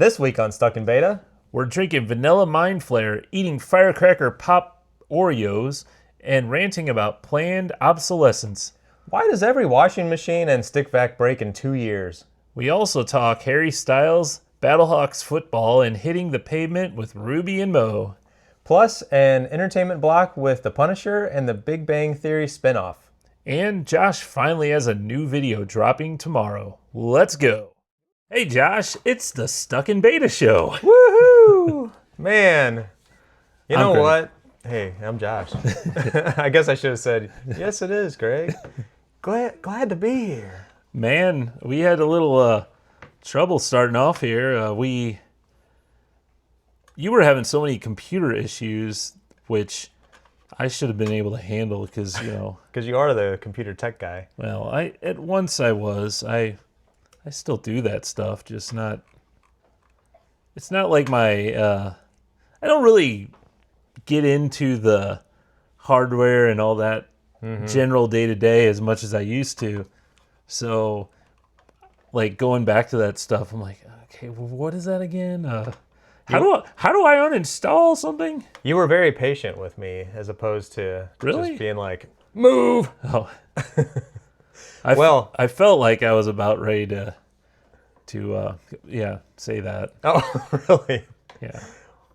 This week on Stuck in Beta, we're drinking vanilla mind flare, eating Firecracker Pop Oreos, and ranting about planned obsolescence. why does every washing machine and stick vac break in 2 years? We also talk Harry Styles, BattleHawks football, and hitting the pavement with Ruby and Mo. Plus, an entertainment block with The Punisher and the Big Bang Theory spinoff. And Josh finally has a new video dropping tomorrow. Let's go. Hey Josh, it's the Stuck in Beta show. Woohoo! Man, you know Greg. what? Hey, I'm Josh. I guess I should have said, yes it is, Greg. Glad to be here. Man, we had a little trouble starting off here. You were having so many computer issues, which I should have been able to handle because, Because you are the computer tech guy. well, at once I was. I still do that stuff, just not. It's not like my. I don't really get into the hardware and all that general day to day as much as I used to. So, like going back to that stuff, I'm like, okay, well, what is that again? How do I uninstall something? You were very patient with me as opposed to Really? just being like, move. Oh, Well- I felt like I was about ready to say that. Oh, really? Yeah.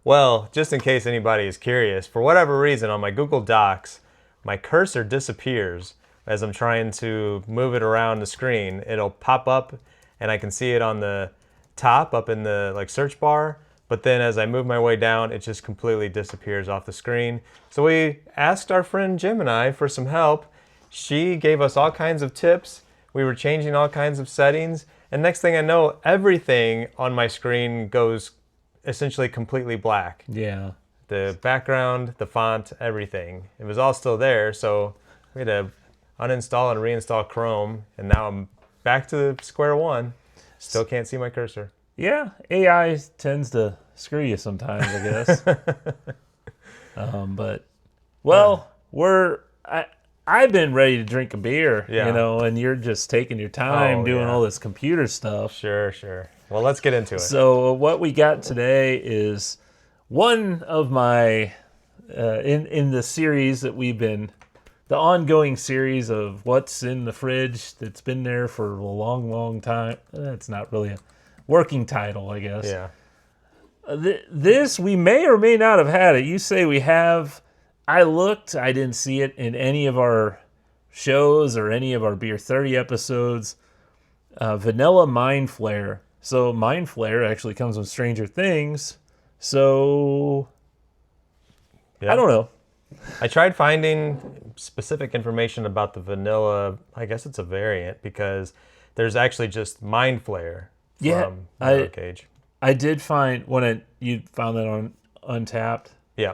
Well, just in case anybody is curious, for whatever reason on my Google Docs, my cursor disappears as I'm trying to move it around the screen. It'll pop up and I can see it on the top up in the search bar, but then as I move my way down, it just completely disappears off the screen. So we asked our friend Gemini for some help. She gave us all kinds of tips. We were changing all kinds of settings, and next thing I know, everything on my screen goes essentially completely black. Yeah. The background, the font, everything. It was all still there, so we had to uninstall and reinstall Chrome, and now I'm back to square one. Still can't see my cursor. Yeah, AI tends to screw you sometimes, I guess. I've been ready to drink a beer, Yeah. and you're just taking your time doing yeah. all this computer stuff. Sure. Well, let's get into it. So what we got today is one of my in the series that we've been, the ongoing series of what's in the fridge that's been there for a long, long time. It's not really a working title, I guess. Yeah. This, we may or may not have had it. You say we have. I looked. I didn't see it in any of our shows or any of our Beer 30 episodes. Vanilla Mind Flare. So Mind Flare actually comes with Stranger Things. So Yeah. I don't know. I tried finding specific information about the vanilla. I guess it's a variant because there's actually just Mind Flare from Vanilla Cage. I did find you found that on Untapped. Yeah.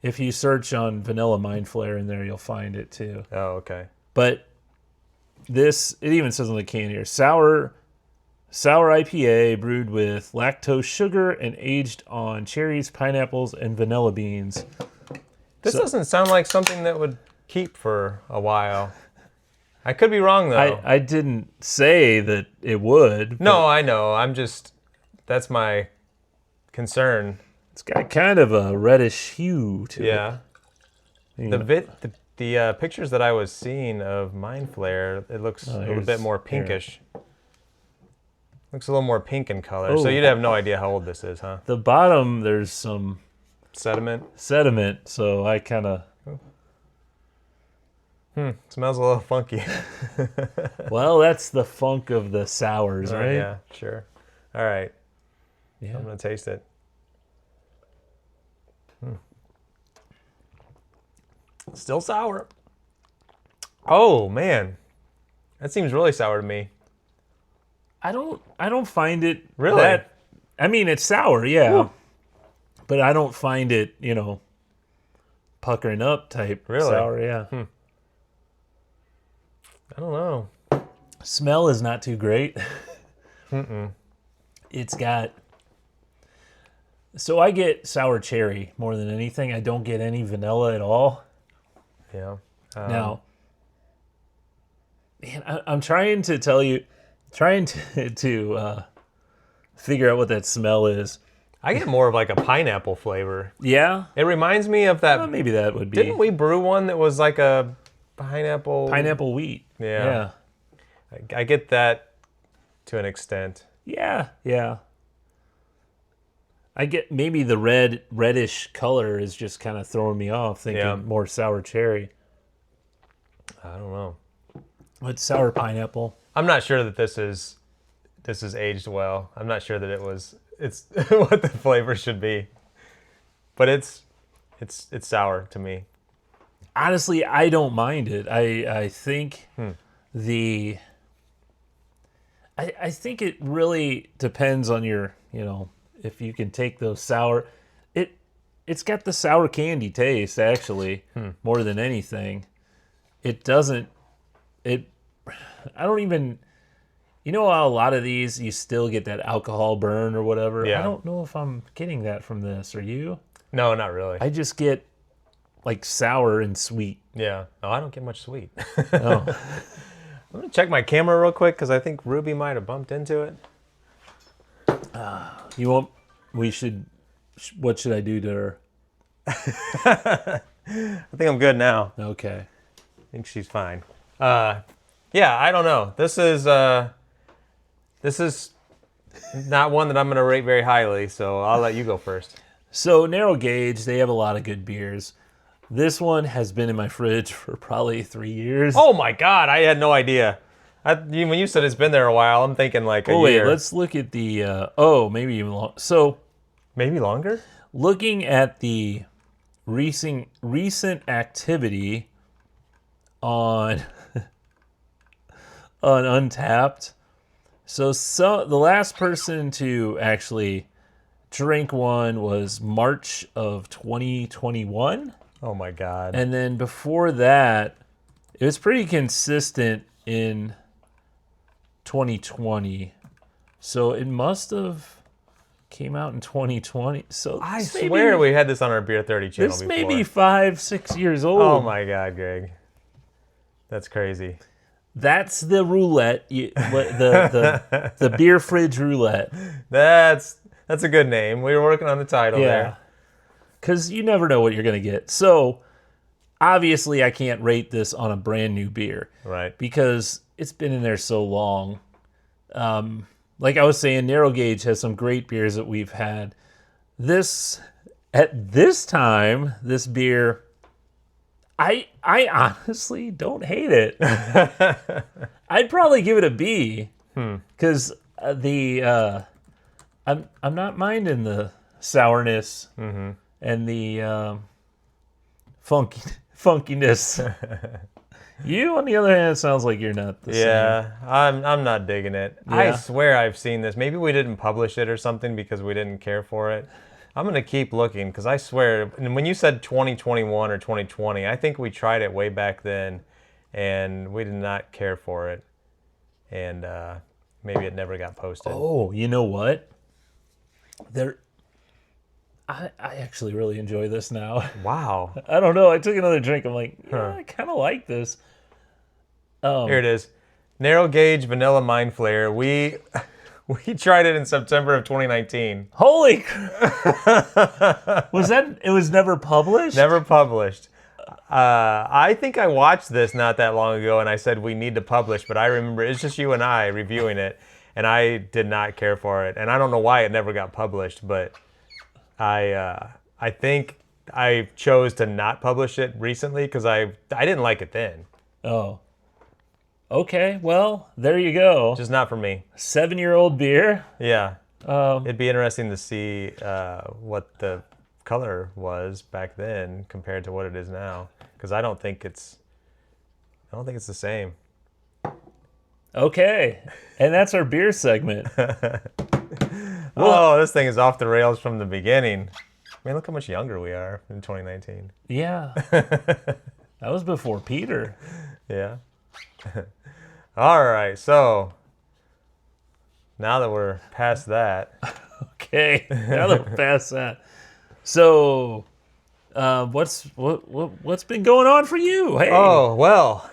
If you search on Vanilla Mind Flare in there, you'll find it too. Oh, okay. But this, it even says on the can here, sour IPA brewed with lactose sugar and aged on cherries, pineapples, and vanilla beans. This doesn't sound like something that would keep for a while. I could be wrong, though. I didn't say that it would. No, I know. That's my concern. It's got kind of a reddish hue to it. Yeah. The pictures that I was seeing of Mind Flare, it looks a little bit more pinkish. Looks a little more pink in color. So you'd have no idea how old this is, huh? The bottom, there's some Sediment. so I kind of... Smells a little funky. Well, that's the funk of the sours, right? Yeah, sure. All right. Yeah. I'm going to taste it. Still sour. Oh, man. That seems really sour to me. I don't find it Really? that, I mean, it's sour, yeah. Woo. But I don't find it, puckering up type Really? sour, yeah. I don't know. Smell is not too great. It's got... So I get sour cherry more than anything. I don't get any vanilla at all. Yeah. Now, man, I'm trying to tell you, to figure out what that smell is. I get more of like a pineapple flavor. Yeah? It reminds me of that. Well, maybe that would be. Didn't we brew one that was like a pineapple? Pineapple wheat. Yeah. I get that to an extent. Yeah. I get maybe the reddish color is just kind of throwing me off, thinking more sour cherry. I don't know. It's sour pineapple. I'm not sure that this is aged well. I'm not sure that it's what the flavor should be. But it's sour to me. Honestly, I don't mind it. I think I think it really depends on your, if you can take those sour. It's got the sour candy taste, actually, more than anything. It doesn't, I don't even, how a lot of these, you still get that alcohol burn or whatever. Yeah. I don't know if I'm getting that from this. Are you? No, not really. I just get like sour and sweet. Yeah. No, I don't get much sweet. Oh. I'm going to check my camera real quick because I think Ruby might have bumped into it. What should I do to her? I think I'm good now. Okay. I think she's fine. Yeah, I don't know. This is not one that I'm going to rate very highly, so I'll let you go first. So Narrow Gauge, they have a lot of good beers. This one has been in my fridge for probably 3 years. Oh my God, I had no idea. When you said it's been there a while, I'm thinking like a year. Let's look at the, maybe even long. So maybe longer? Looking at the recent activity on on Untapped. So the last person to actually drink one was March of 2021. Oh my God. And then before that, it was pretty consistent in 2020. So it must have came out in 2020. So I swear we had this on our Beer 30 channel this before. may be 5-6 years old. Oh my God, Greg. That's crazy. That's the roulette, the beer fridge roulette. That's a good name. We were working on the title there. Because you never know what you're going to get. So, obviously, I can't rate this on a brand new beer. Right. Because it's been in there so long. Like I was saying, Narrow Gauge has some great beers that we've had. At this time, this beer, I honestly don't hate it. I'd probably give it a B. Because I'm not minding the sourness. Mm-hmm. And the funkiness. You, on the other hand, it sounds like you're not the same. Yeah, I'm not digging it. Yeah. I swear I've seen this. Maybe we didn't publish it or something because we didn't care for it. I'm going to keep looking because I swear, and when you said 2021 or 2020, I think we tried it way back then and we did not care for it. And maybe it never got posted. Oh, you know what? I actually really enjoy this now. Wow. I don't know. I took another drink. I'm like, I kind of like this. Here it is. Narrow Gauge Vanilla Mind Flare. We tried it in September of 2019. Holy crap. It was never published? Never published. I think I watched this not that long ago and I said we need to publish, but I remember it's just you and I reviewing it and I did not care for it. And I don't know why it never got published, but I think I chose to not publish it recently because I didn't like it then. Oh. Okay, well, there you go. Just not for me. 7-year-old beer. Yeah. It'd be interesting to see what the color was back then compared to what it is now, because I don't think it's the same. Okay, and that's our beer segment. Oh, this thing is off the rails from the beginning. Man, look how much younger we are in 2019. Yeah. That was before Peter. Yeah. All right, so now that we're past that. Okay, now that we're past that. So, what's been going on for you? Hey. Oh, well.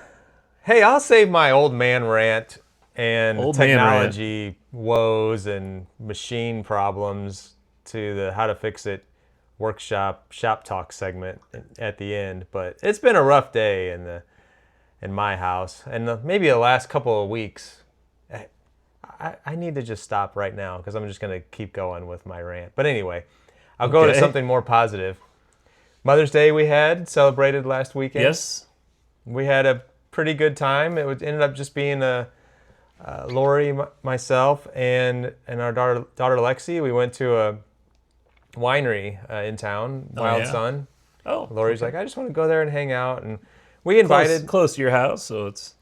Hey, I'll save my old man rant and Old man rant. technology woes and machine problems to the how to fix it workshop shop talk segment at the end. But it's been a rough day in my house, and maybe the last couple of weeks. I need to just stop right now because I'm just going to keep going with my rant. But anyway, I'll go to something more positive. Mother's Day we had celebrated last weekend. Yes. We had a pretty good time. Ended up just being Lori, myself, and our daughter Lexi. We went to a winery in town, Wild Sun. Oh, Lori's like, I just want to go there and hang out, and we invited close to your house, so it's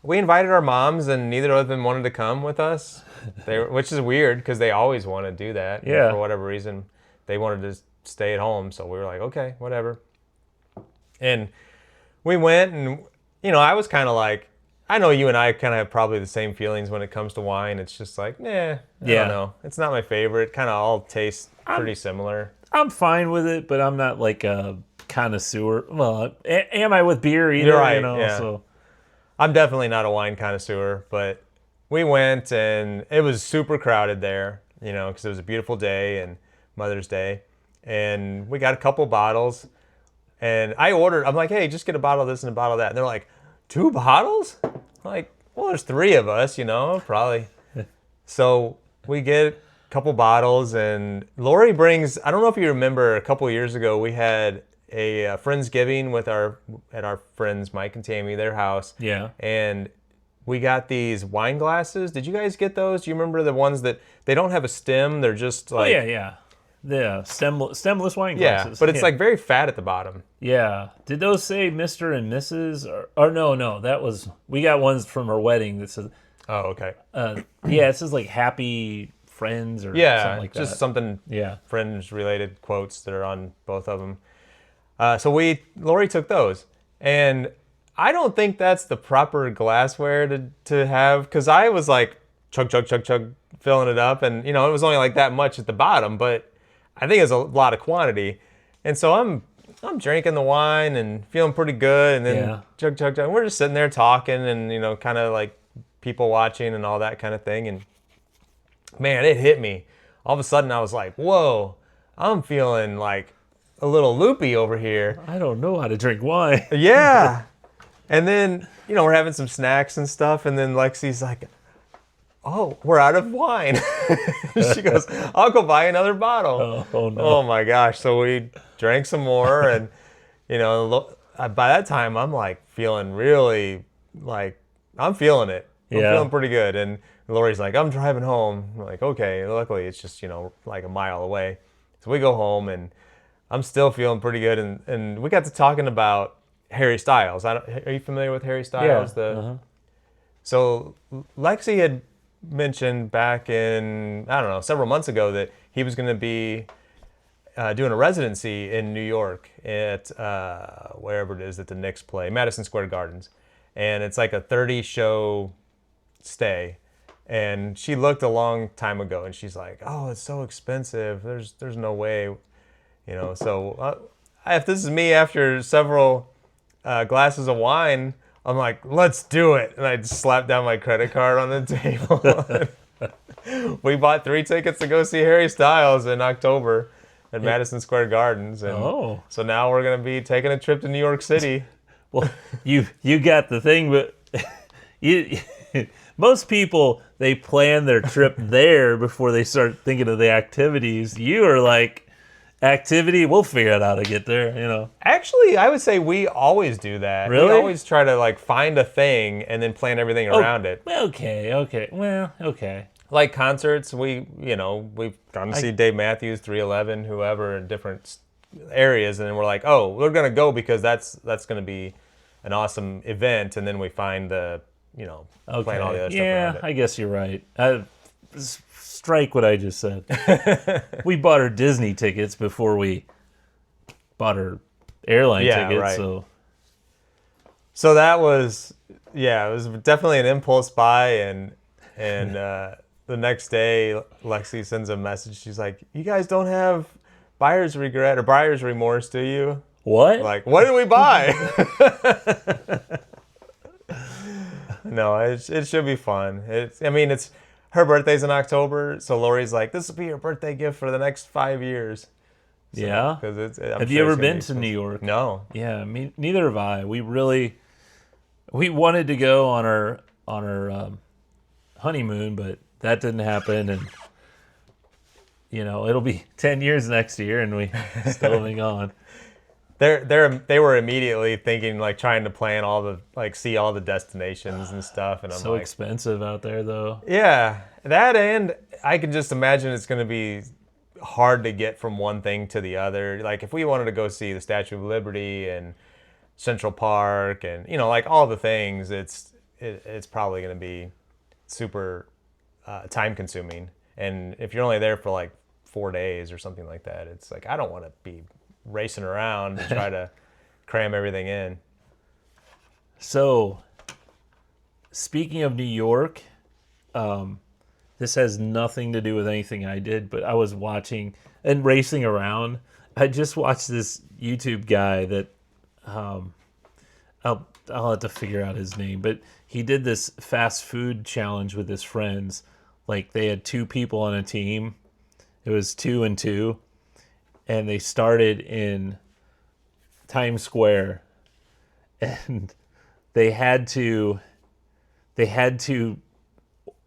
we invited our moms, and neither of them wanted to come with us, which is weird because they always want to do that. Yeah. For whatever reason, they wanted to stay at home, so we were like, okay, whatever. And we went, and I was kind of like, I know you and I kind of have probably the same feelings when it comes to wine. It's just like, I don't know. It's not my favorite. Kind of all tastes pretty similar. I'm fine with it, but I'm not like a connoisseur. Well, am I with beer either? You're right, So I'm definitely not a wine connoisseur, but we went, and it was super crowded there, because it was a beautiful day and Mother's Day. And we got a couple bottles, and I'm like, hey, just get a bottle of this and a bottle of that. And they're like, 2 bottles? I'm like, well, there's 3 of us, probably. So we get a couple bottles, and Lori brings, I don't know if you remember, a couple years ago, we had a Friendsgiving at our friends, Mike and Tammy, their house. Yeah. And we got these wine glasses. Did you guys get those? Do you remember the ones that they don't have a stem? They're just like... Oh, yeah. The stemless wine glasses. Yeah, but it's like very fat at the bottom. Yeah. Did those say Mr. and Mrs.? Or no, that was... We got ones from our wedding that says... Oh, okay. It says like happy friends or something like that. Just something friends-related quotes that are on both of them. So Lori took those, and I don't think that's the proper glassware to have, because I was like chug, filling it up, and it was only like that much at the bottom, but I think it's a lot of quantity, and so I'm drinking the wine and feeling pretty good, and then chug, and we're just sitting there talking, and kind of like people watching and all that kind of thing, and man, it hit me. All of a sudden, I was like, whoa, I'm feeling like a little loopy over here. I don't know how to drink wine. Yeah. And then, we're having some snacks and stuff, and then Lexi's like, oh, we're out of wine. She goes, I'll go buy another bottle. Oh, no. Oh, my gosh. So we drank some more, and, by that time, I'm like feeling really, like, I'm feeling it. I'm feeling pretty good. And Lori's like, I'm driving home. I'm like, okay. Luckily, it's just, like a mile away. So we go home, and I'm still feeling pretty good, and we got to talking about Harry Styles. Are you familiar with Harry Styles? Yeah. So Lexi had mentioned back in, I don't know, several months ago that he was going to be doing a residency in New York at wherever it is that the Knicks play, Madison Square Gardens. And it's like a 30-show stay. And she looked a long time ago, and she's like, oh, it's so expensive. There's no way. So if this is me after several glasses of wine, I'm like, let's do it. And I just slapped down my credit card on the table. We bought 3 tickets to go see Harry Styles in October at Madison Square Gardens. And so now we're going to be taking a trip to New York City. Well, you got the thing, but most people, they plan their trip there before they start thinking of the activities. You are like, activity, we'll figure out how to get there, Actually, I would say we always do that. Really? We always try to like find a thing and then plan everything around it. Okay. Well, okay. Like concerts, we've gone to see Dave Matthews, 311, whoever, in different areas, and then we're like, oh, we're gonna go because that's gonna be an awesome event, and then we find the plan all the other stuff around it. I guess you're right. Strike what I just said. We bought our Disney tickets before we bought our airline tickets. Right. So that was, it was definitely an impulse buy, and the next day, Lexi sends a message. She's like, you guys don't have buyer's regret or buyer's remorse, do you? What? Like, what did we buy? No, it should be fun. It's her birthday's in October, so Lori's like, this will be your birthday gift for the next 5 years. So, Yeah. 'cause Have you ever been to New York? No. Yeah, neither have I. We wanted to go on our honeymoon, but that didn't happen, and it'll be 10 years next year, and we still haven't gone. They were immediately thinking, like, trying to plan all the, like, see all the destinations and stuff, and I'm So like, expensive out there, though. yeah, that, and I can just imagine it's going to be hard to get from one thing to the other. Like, if we wanted to go see the Statue of Liberty and Central Park and, like, all the things, it's probably going to be super time consuming. And if you're only there for like 4 days or something like that, it's like, I don't want to be racing around to try to cram everything in. So, speaking of New York, this has nothing to do with anything I did, but I was watching and racing around. I just watched this YouTube guy that I'll have to figure out his name, but he did this fast food challenge with his friends. Like, they had 2 people on a team. It was 2 and 2, and they started in Times Square, and they had to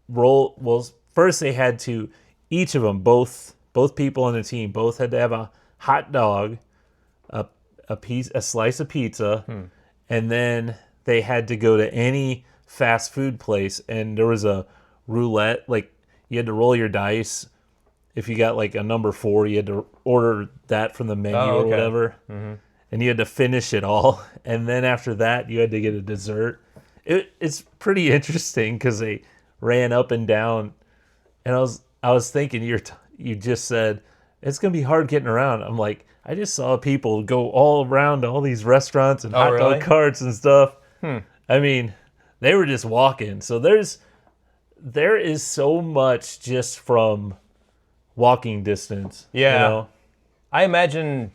roll. Well, first they had to, each of them, both people on the team, both had to have a hot dog, a slice of pizza, and then they had to go to any fast food place, and there was a roulette. Like, you had to roll your dice. If you got like a number 4, you had to order that from the menu or whatever, and you had to finish it all. And then after that, you had to get a dessert. It's pretty interesting because they ran up and down, and I was thinking, you just said it's gonna be hard getting around. I'm like, I just saw people go all around to all these restaurants and hot dog carts and stuff. I mean, they were just walking. So there is so much just from walking distance. Yeah. I imagine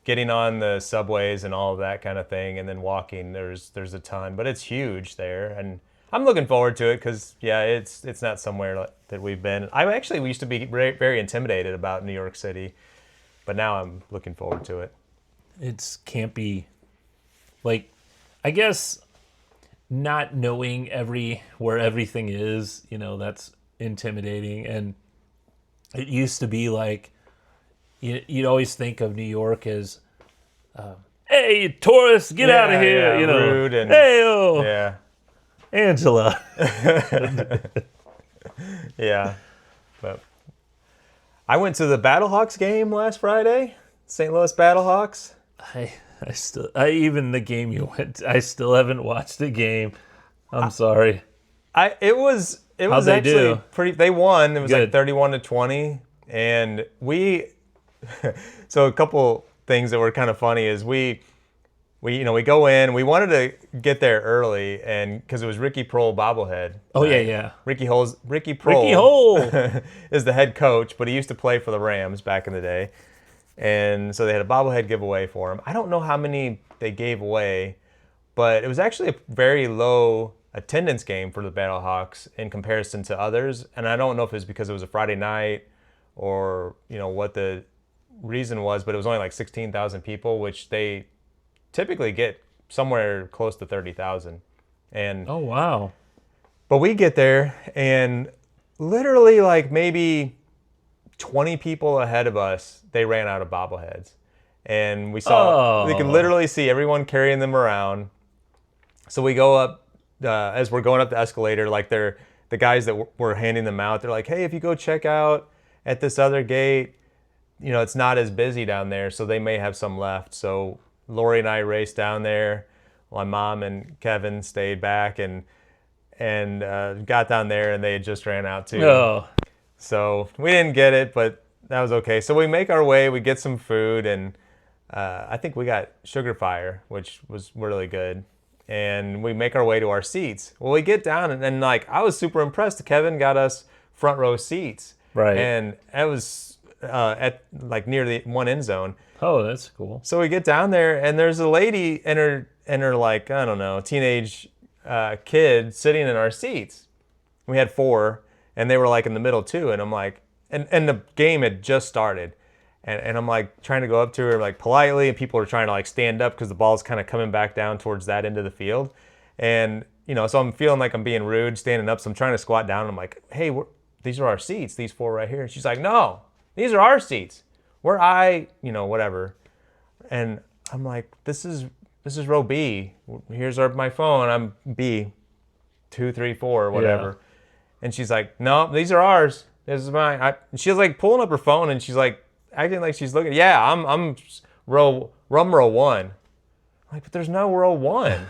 getting on the subways and all of that kind of thing, and then walking, there's a ton, but it's huge there, and I'm looking forward to it because, yeah, it's not somewhere that we've been. We used to be very, very intimidated about New York City, but now I'm looking forward to it. It can't be, like, I guess not knowing where everything is, that's intimidating. And it used to be like, you'd always think of New York as, hey, tourists, get out of here, rude and, hey, yeah, Angela. Yeah, but I went to the BattleHawks game last Friday, St. Louis BattleHawks. Even the game you went to, I still haven't watched the game. I'm sorry. It was How'd they actually do? pretty. They won. It was Good. like 31-20, and so a couple things that were kind of funny is we go in. We wanted to get there early, and because it was Ricky Prohl bobblehead. Oh yeah. Ricky Prohl. Ricky Hole is the head coach, but he used to play for the Rams back in the day. And so they had a bobblehead giveaway for him. I don't know how many they gave away, but it was actually a very low attendance game for the BattleHawks in comparison to others. And I don't know if it was because it was a Friday night or, what the reason was, but it was only like 16,000 people, which they typically get somewhere close to 30,000. And oh wow. But we get there, and literally like maybe 20 people ahead of us, they ran out of bobbleheads. And we could literally see everyone carrying them around. So we go up, as we're going up the escalator, like the guys that were handing them out, they're like, hey, if you go check out at this other gate, it's not as busy down there, so they may have some left. So Lori and I raced down there. My mom and Kevin stayed back and got down there, and they had just ran out too. Oh. So we didn't get it, but that was okay. So we make our way, we get some food, and I think we got Sugar Fire, which was really good. And we make our way to our seats. Well, we get down, and I was super impressed. Kevin got us front row seats. Right. And it was at near the one end zone. Oh, that's cool. So we get down there, and there's a lady in her I don't know, teenage kids sitting in our seats. We had 4, and they were like in the middle too. And I'm like, and the game had just started. And I'm like trying to go up to her like politely, and people are trying to like stand up because the ball's kind of coming back down towards that end of the field. And, so I'm feeling like I'm being rude standing up. So I'm trying to squat down. And I'm like, hey, these are our seats, these 4 right here. And she's like, no, these are our seats. Whatever. And I'm like, this is row B. Here's my phone. I'm B, 2, 3, 4, whatever. Yeah. And she's like, no, these are ours. This is mine. And she's like pulling up her phone, and she's like acting like she's looking. Yeah, I'm row 1. I'm like, but there's no row 1.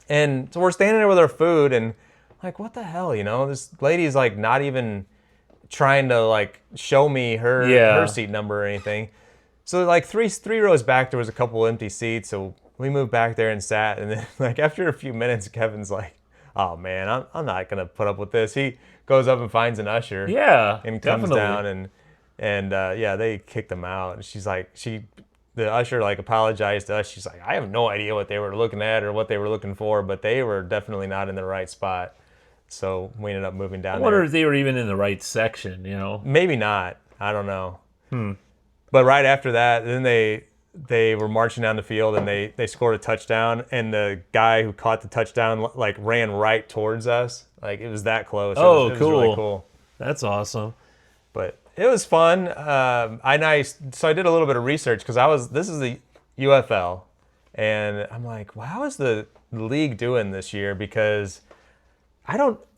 And so we're standing there with our food, and like, what the hell, This lady's like not even trying to like show me her seat number or anything. So like three rows back, there was a couple empty seats. So we moved back there and sat. And then like after a few minutes, Kevin's like, "Oh man, I'm not gonna put up with this." He goes up and finds an usher. Yeah, and comes down and they kicked him out. And she's like, the usher like apologized to us. She's like, I have no idea what they were looking at or what they were looking for, but they were definitely not in the right spot. So we ended up moving down. I wonder if they were even in the right section. Maybe not. I don't know. But right after that, then they were marching down the field, and they scored a touchdown, and the guy who caught the touchdown like ran right towards us. Like it was that close. Oh, it was cool. Really cool. That's awesome. But it was fun. So I did a little bit of research because this is the UFL, and I'm like, how is the league doing this year? Because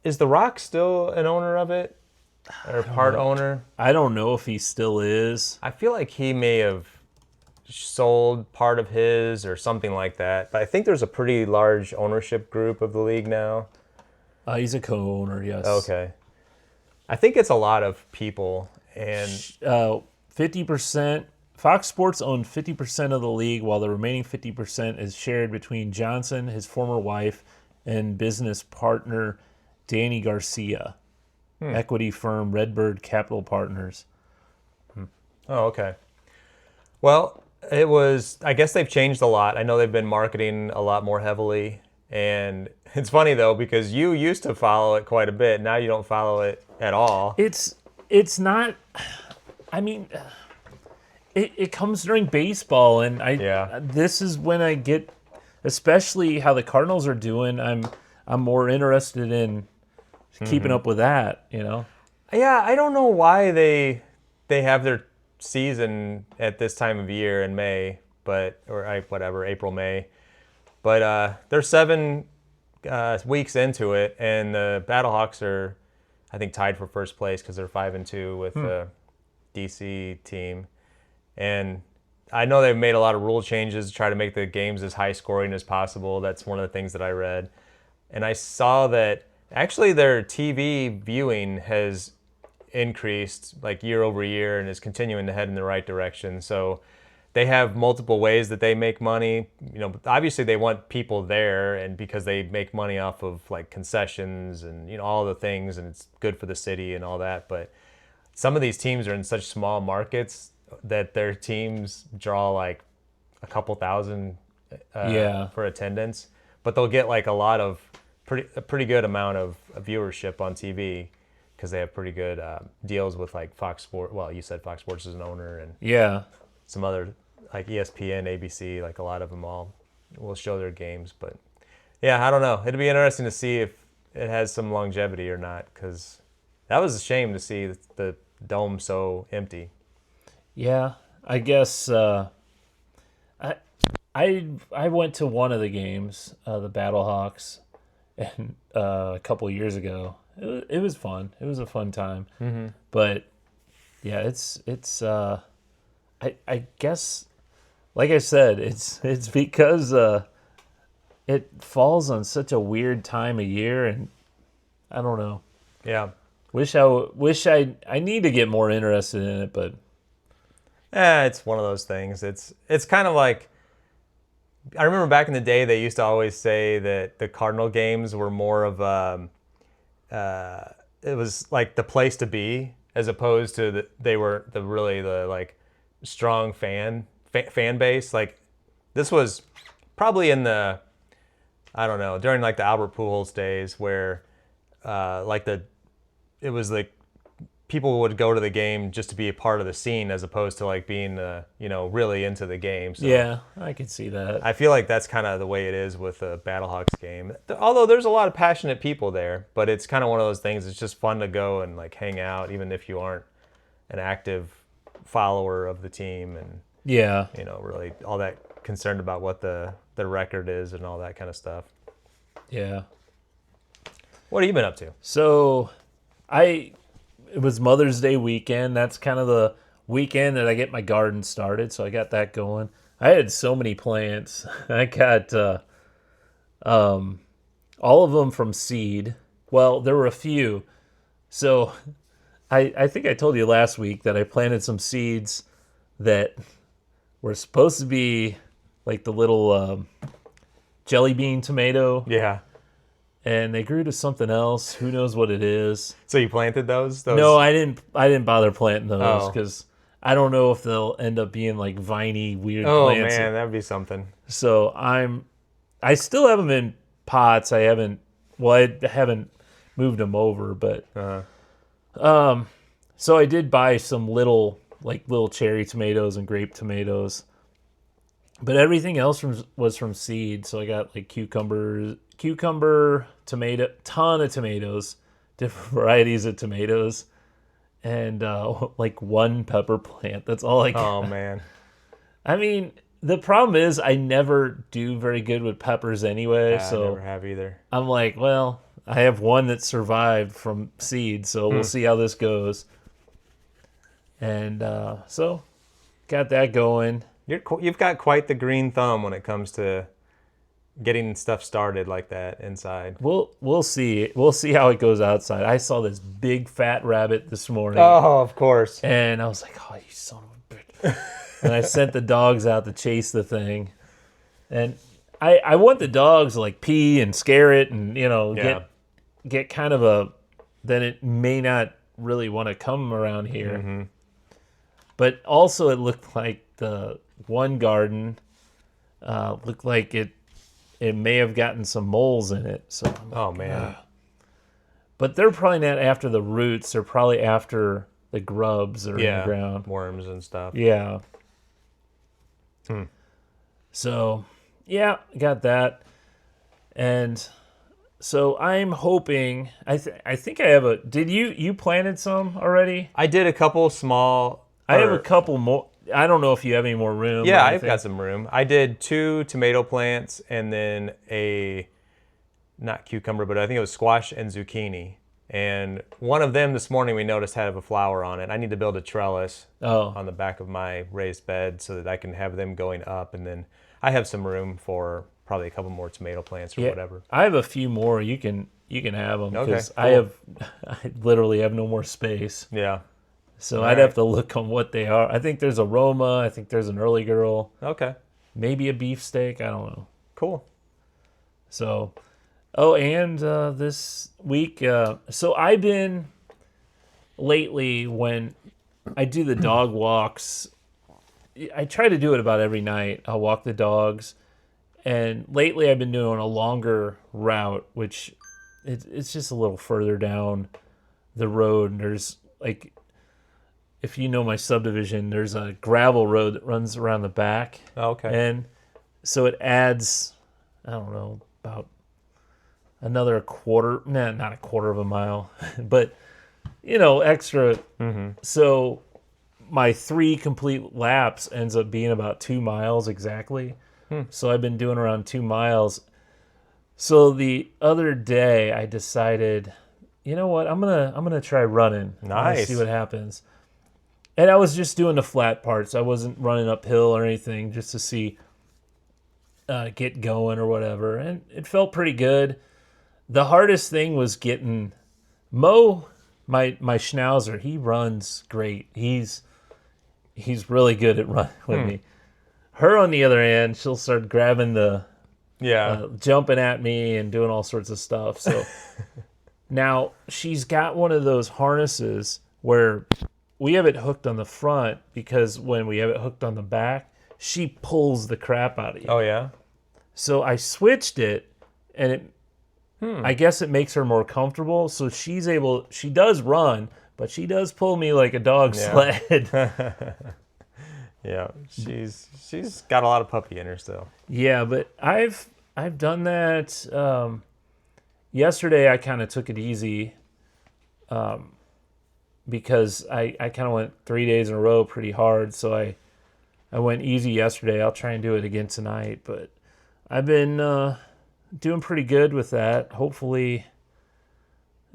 is The Rock still an owner of it? Or part owner? I don't know if he still is. I feel like he may have sold part of his or something like that. But I think there's a pretty large ownership group of the league now. He's a co-owner, yes. Okay. I think it's a lot of people. And 50%. Fox Sports owned 50% of the league, while the remaining 50% is shared between Johnson, his former wife, and business partner Danny Garcia. Equity firm Redbird Capital Partners. Oh, okay. Well, I guess they've changed a lot. I know they've been marketing a lot more heavily. And it's funny, though, because you used to follow it quite a bit. Now you don't follow it at all. It's not, I mean, it comes during baseball. And this is when I get, especially how the Cardinals are doing, I'm more interested in keeping up with that, Yeah, I don't know why they have their season at this time of year in May, April, May. But they're 7 weeks into it, and the BattleHawks are, I think, tied for first place because they're 5-2 with the DC team. And I know they've made a lot of rule changes to try to make the games as high scoring as possible. That's one of the things that I read. And I saw that actually their TV viewing has increased like year over year and is continuing to head in the right direction. So they have multiple ways that they make money. Obviously they want people there, and because they make money off of like concessions and all the things, and it's good for the city and all that. But some of these teams are in such small markets that their teams draw like a couple thousand for attendance, but they'll get like a pretty good amount of viewership on TV because they have pretty good deals with like Fox Sports. Well, you said Fox Sports is an owner, and some other like ESPN, ABC, like a lot of them all will show their games. But yeah, I don't know. It'd be interesting to see if it has some longevity or not, because that was a shame to see the dome so empty. Yeah, I guess I went to one of the games, the BattleHawks, and a couple of years ago. It was fun. It was a fun time. Mm-hmm. But yeah, it's I guess, like I said, it's because it falls on such a weird time of year, and I don't know. Yeah. Wish I need to get more interested in it, but it's one of those things. It's kind of like, I remember back in the day they used to always say that the Cardinal games were more of it was like the place to be, as opposed to they were the like strong fan base. Like this was probably in the I don't know, during like the Albert Pujols days where it was like people would go to the game just to be a part of the scene as opposed to like being really into the game. So Yeah, I can see that. I feel like that's kind of the way it is with the BattleHawks game. Although there's a lot of passionate people there, but it's kind of one of those things. It's just fun to go and like hang out, even if you aren't an active follower of the team, and Yeah. really all that concerned about what the record is and all that kind of stuff. Yeah. What have you been up to? So, it was Mother's Day weekend. That's kind of the weekend that I get my garden started. So I got that going. I had so many plants. I got all of them from seed. Well, there were a few. So I think I told you last week that I planted some seeds that were supposed to be like the little jelly bean tomato. Yeah. And they grew to something else. Who knows what it is? So you planted those? No, I didn't bother planting those Oh. because I don't know if they'll end up being like viney, weird Oh plants. man, that'd be something. So I still have them in pots. I haven't moved them over, but so I did buy some little cherry tomatoes and grape tomatoes, but everything else was from seed. So I got like cucumber, tomato, ton of tomatoes, different varieties of tomatoes, and like one pepper plant. That's all I got. Oh man. I mean, the problem is I never do very good with peppers anyway. I So never have either. I'm like, well, I have one that survived from seed, so we'll see how this goes. And so got that going. You've got quite the green thumb when it comes to getting stuff started like that inside. We'll see. We'll see how it goes outside. I saw this big fat rabbit this morning. Oh, of course. And I was like, oh, you son of a bitch. And I sent the dogs out to chase the thing. And I want the dogs to like pee and scare it and, get kind of then it may not really want to come around here. Mm-hmm. But also it looked like the one garden looked like it may have gotten some moles in it. So I'm like, Oh man. But they're probably not after the roots. They're probably after the grubs that are in the ground. Worms and stuff. Yeah. So, yeah, got that. And so I'm hoping, I think I have did you planted some already? I did a couple small. I have a couple more. I don't know if you have any more room. Yeah, I've got some room. I did 2 tomato plants and then not cucumber, but I think it was squash and zucchini. And one of them this morning we noticed had a flower on it. I need to build a trellis on the back of my raised bed so that I can have them going up. And then I have some room for probably a couple more tomato plants or whatever. I have a few more. You can have them because Okay, cool. I literally have no more space. Yeah. So I'd have to look on what they are. I think there's a Roma. I think there's an early girl. Okay. Maybe a beefsteak. I don't know. Cool. So, and this week, so I've been lately when I do the dog walks, I try to do it about every night. I'll walk the dogs. And lately I've been doing a longer route, which it's just a little further down the road. And there's like, if you know my subdivision, there's a gravel road that runs around the back. Okay. And so it adds, I don't know, about another not a quarter of a mile, but, extra. Mm-hmm. So my 3 complete laps ends up being about 2 miles exactly. So I've been doing around 2 miles. So the other day I decided, you know what, I'm gonna try running. Nice. See what happens. And I was just doing the flat parts. I wasn't running uphill or anything, just to see, get going or whatever. And it felt pretty good. The hardest thing was getting Mo, my Schnauzer. He runs great. He's really good at running with me. Her, on the other hand, she'll start grabbing jumping at me and doing all sorts of stuff. So now she's got one of those harnesses where we have it hooked on the front because when we have it hooked on the back, she pulls the crap out of you. Oh, yeah? So I switched it, and I guess it makes her more comfortable. So she does run, but she does pull me like a dog sled. Yeah, she's got a lot of puppy in her still. Yeah, but I've done that. Yesterday I kind of took it easy because I kind of went 3 days in a row pretty hard. So I went easy yesterday. I'll try and do it again tonight. But I've been doing pretty good with that. Hopefully,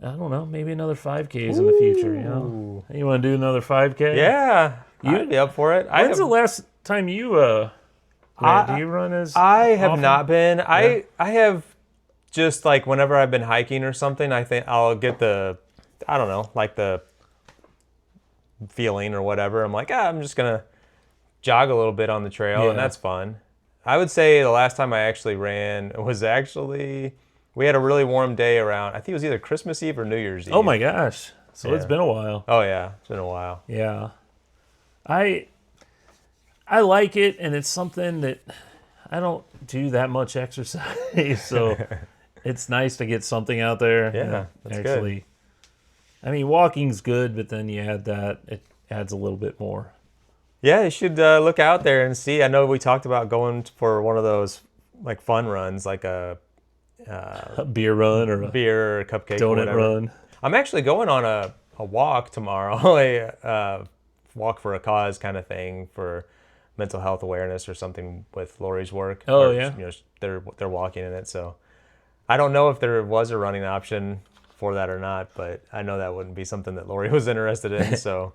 I don't know, maybe another 5Ks in the future. You know, you want to do another 5K? Yeah, I'd be up for it. When's the last time you ran? Do you run as I have often? not been. Yeah. I have just like whenever I've been hiking or something, I think I'll get the feeling or whatever. I'm like, I'm just gonna jog a little bit on the trail, and that's fun. I would say the last time I actually ran was we had a really warm day around, I think it was either Christmas Eve or New Year's Eve. Oh my gosh. So it's been a while. Oh yeah, it's been a while. Yeah. I like it, and it's something that I don't do that much exercise, so it's nice to get something out there. Yeah, that's actually good. I mean, walking's good, but then you add that, it adds a little bit more. Yeah, you should look out there and see. I know we talked about going for one of those like fun runs, like a beer run or a beer or cupcake donut or whatever. run. I'm actually going on a walk tomorrow, a walk for a cause kind of thing for mental health awareness or something with Lori's work. Oh, or, yeah? You know, they're walking in it, so I don't know if there was a running option for that or not, but I know that wouldn't be something that Lori was interested in, so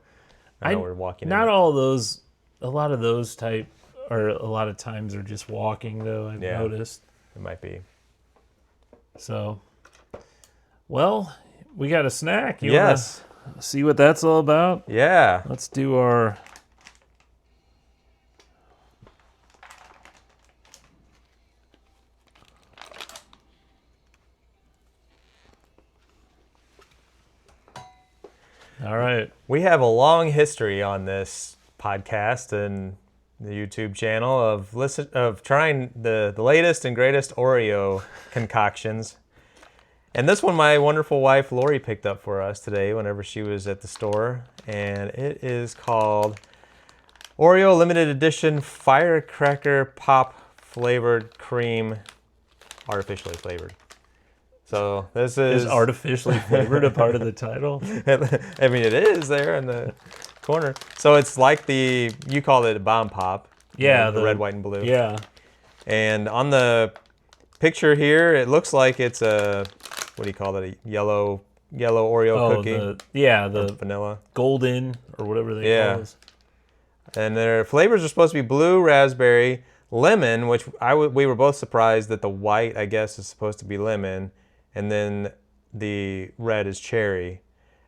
I know we're walking Not in it. all those, a lot of those type, or a lot of times are just walking, though, I've noticed. It might be. So, well, we got a snack. You Yes. wanna see what that's all about? Yeah. Let's do our... All right. We have a long history on this podcast and the YouTube channel of trying the latest and greatest Oreo concoctions. And this one my wonderful wife Lori picked up for us today whenever she was at the store. And it is called Oreo Limited Edition Firecracker Pop Flavored Cream, artificially flavored. So this is artificially flavored a part of the title? I mean, it is there in the corner. So it's like you call it a bomb pop. Yeah. The red, white, and blue. Yeah. And on the picture here, it looks like it's what do you call that? A yellow Oreo cookie. The vanilla. golden or whatever they call it. And their flavors are supposed to be blue, raspberry, lemon, which we were both surprised that the white, I guess, is supposed to be lemon. And then the red is cherry.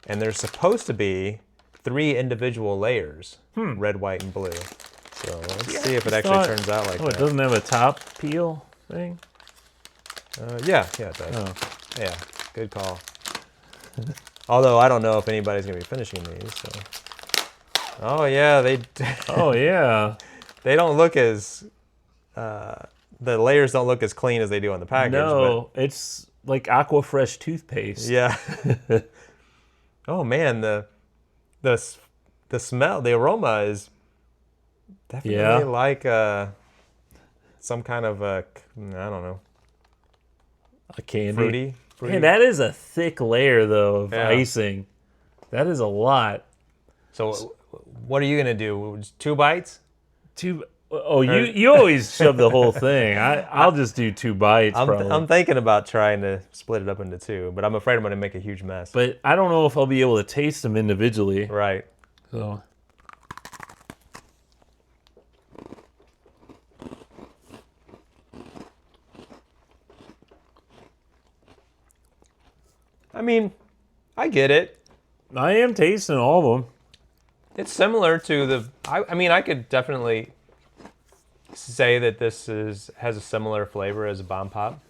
And there's supposed to be 3 individual layers, red, white, and blue. So let's see if it actually turns out like that. Oh, it doesn't have a top peel thing? Yeah, it does. Oh. Yeah, good call. Although I don't know if anybody's going to be finishing these. So. Oh, yeah, Oh, yeah. they don't look as... the layers don't look as clean as they do on the package. No, it's like Aquafresh toothpaste. Yeah. Oh man, the smell, the aroma is definitely like some kind of I don't know, A candy. fruity. Man, that is a thick layer though of icing. That is a lot. So what are you gonna do? Just 2 bites? You always shove the whole thing. I'll just do 2 bites. I'm thinking about trying to split it up into 2, but I'm afraid I'm gonna make a huge mess. But I don't know if I'll be able to taste them individually. Right. So. I mean, I get it. I am tasting all of them. It's similar to I mean, I could definitely say that this has a similar flavor as a bomb pop.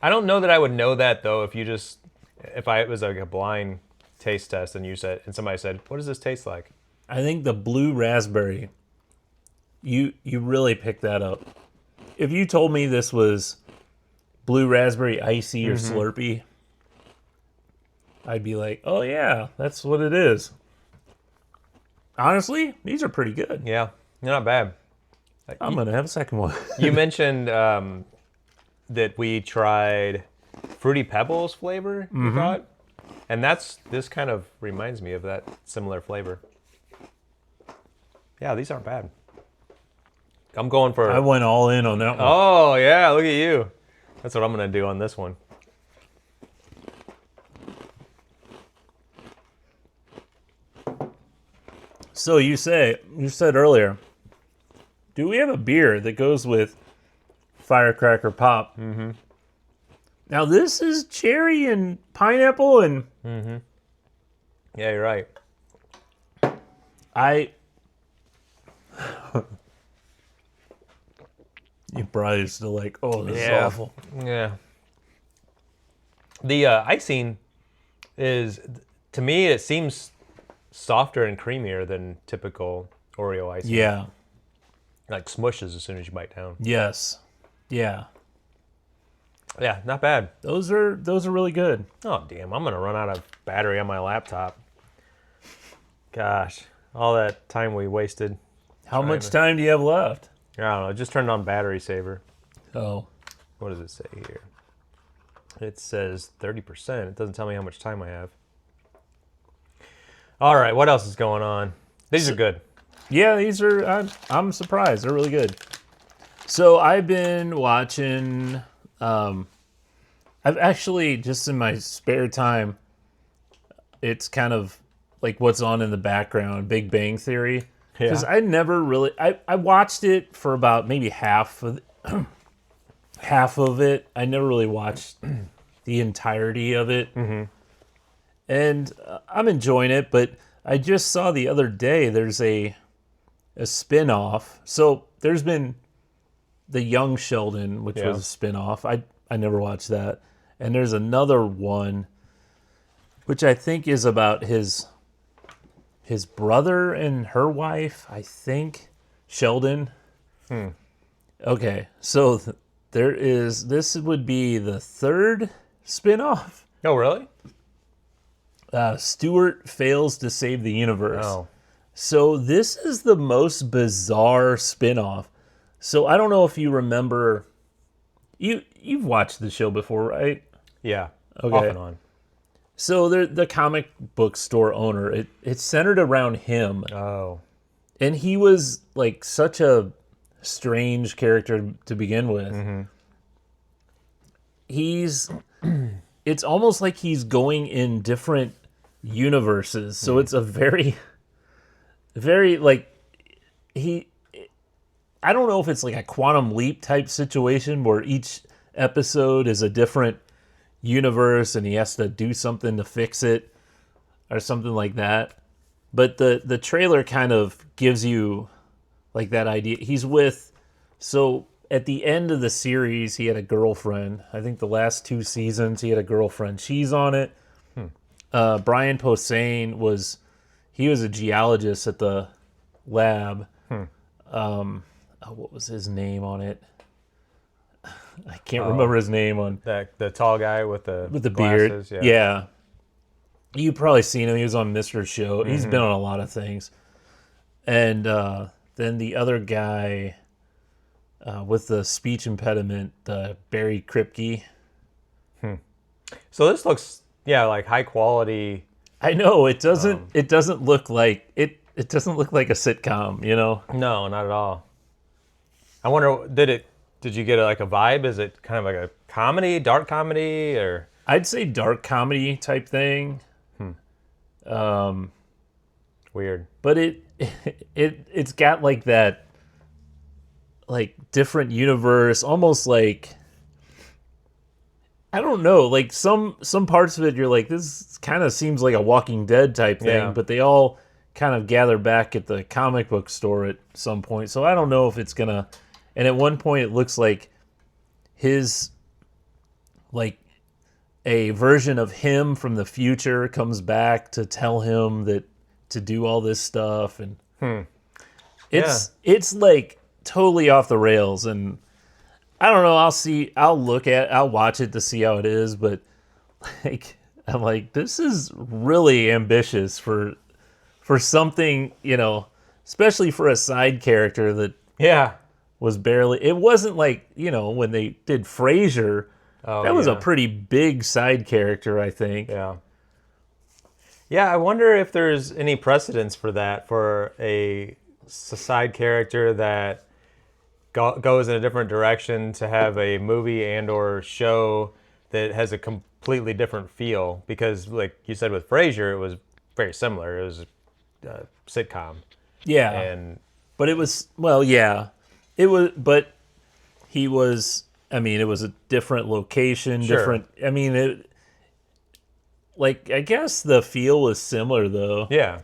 I don't know that I would know that though if it was like a blind taste test and somebody said, "What does this taste like?" I think the blue raspberry, you really picked that up. If you told me this was blue raspberry icy or Slurpee, I'd be like, oh yeah, that's what it is. Honestly, these are pretty good. Yeah, they're not bad. I'm going to have a second one. You mentioned that we tried Fruity Pebbles flavor, you thought? And this kind of reminds me of that similar flavor. Yeah, these aren't bad. I'm going for... I went all in on that one. Oh, yeah, look at you. That's what I'm going to do on this one. So you said earlier, do we have a beer that goes with Firecracker Pop? Mm-hmm. Now this is cherry and pineapple and... Mm-hmm. Yeah, you're right. You probably are still like, oh, this is awful. Yeah. The icing is, to me, it seems softer and creamier than typical Oreo icing. Yeah. Like smushes as soon as you bite down. Yes. Yeah. Yeah, not bad. Those are really good. Oh, damn. I'm going to run out of battery on my laptop. Gosh, all that time we wasted. How much time do you have left? I don't know. Just turned on battery saver. Oh. What does it say here? It says 30%. It doesn't tell me how much time I have. All right, what else is going on? These are good. Yeah, these are, I'm surprised. They're really good. So I've been watching, I've actually, just in my spare time, it's kind of like what's on in the background, Big Bang Theory. Because I never really, I watched it for about maybe half of it. I never really watched the entirety of it. Mm-hmm. And I'm enjoying it, but I just saw the other day there's a spinoff. So there's been the Young Sheldon, which was a spinoff. I never watched that. And there's another one, which I think is about his brother and her wife, I think, Sheldon. Okay, so this would be the third spinoff. Oh, really? Stuart fails to save the universe. Oh. So this is the most bizarre spinoff. So I don't know if you remember, you've watched the show before, right? Yeah, Okay. off and on. So the comic book store owner, it's centered around him. Oh. And he was like such a strange character to begin with. Mm-hmm. It's almost like he's going in different universes. So it's a very, very like, I don't know if it's like a quantum leap type situation where each episode is a different universe and he has to do something to fix it or something like that. But the trailer kind of gives you like that idea. So at the end of the series, he had a girlfriend. I think the last 2 seasons he had a girlfriend. She's on it. Brian Posehn was a geologist at the lab. What was his name on it? I can't remember his name on The tall guy with the glasses, beard. Yeah. You've probably seen him. He was on Mr. Show. Mm-hmm. He's been on a lot of things. And then the other guy with the speech impediment, Barry Kripke. So this looks, like high quality. I know it doesn't. It doesn't look like it. It doesn't look like a sitcom. You know. No, not at all. I wonder, did you get like a vibe? Is it kind of like a comedy, dark comedy, or? I'd say dark comedy type thing. Weird. But it's got like that, like different universe, almost like, I don't know, like some parts of it you're like, this kind of seems like a Walking Dead type thing, but they all kind of gather back at the comic book store at some point. So I don't know if it's gonna. And at one point it looks like his, like, a version of him from the future comes back to tell him that to do all this stuff, and it's like totally off the rails. And I don't know. I'll see. I'll watch it to see how it is. But like, I'm like, this is really ambitious for something, especially for a side character that Yeah. was barely. It wasn't like when they did Frasier. Oh, That was a yeah. pretty big side character, I think. Yeah. Yeah, I wonder if there's any precedence for that, for a side character that goes in a different direction to have a movie and or show that has a completely different feel. Because, like you said with Frasier, it was very similar. It was a sitcom. Yeah, And but it was yeah, it was. But he was. I mean, it was a different location, Sure. different. I mean, I guess the feel was similar though. yeah,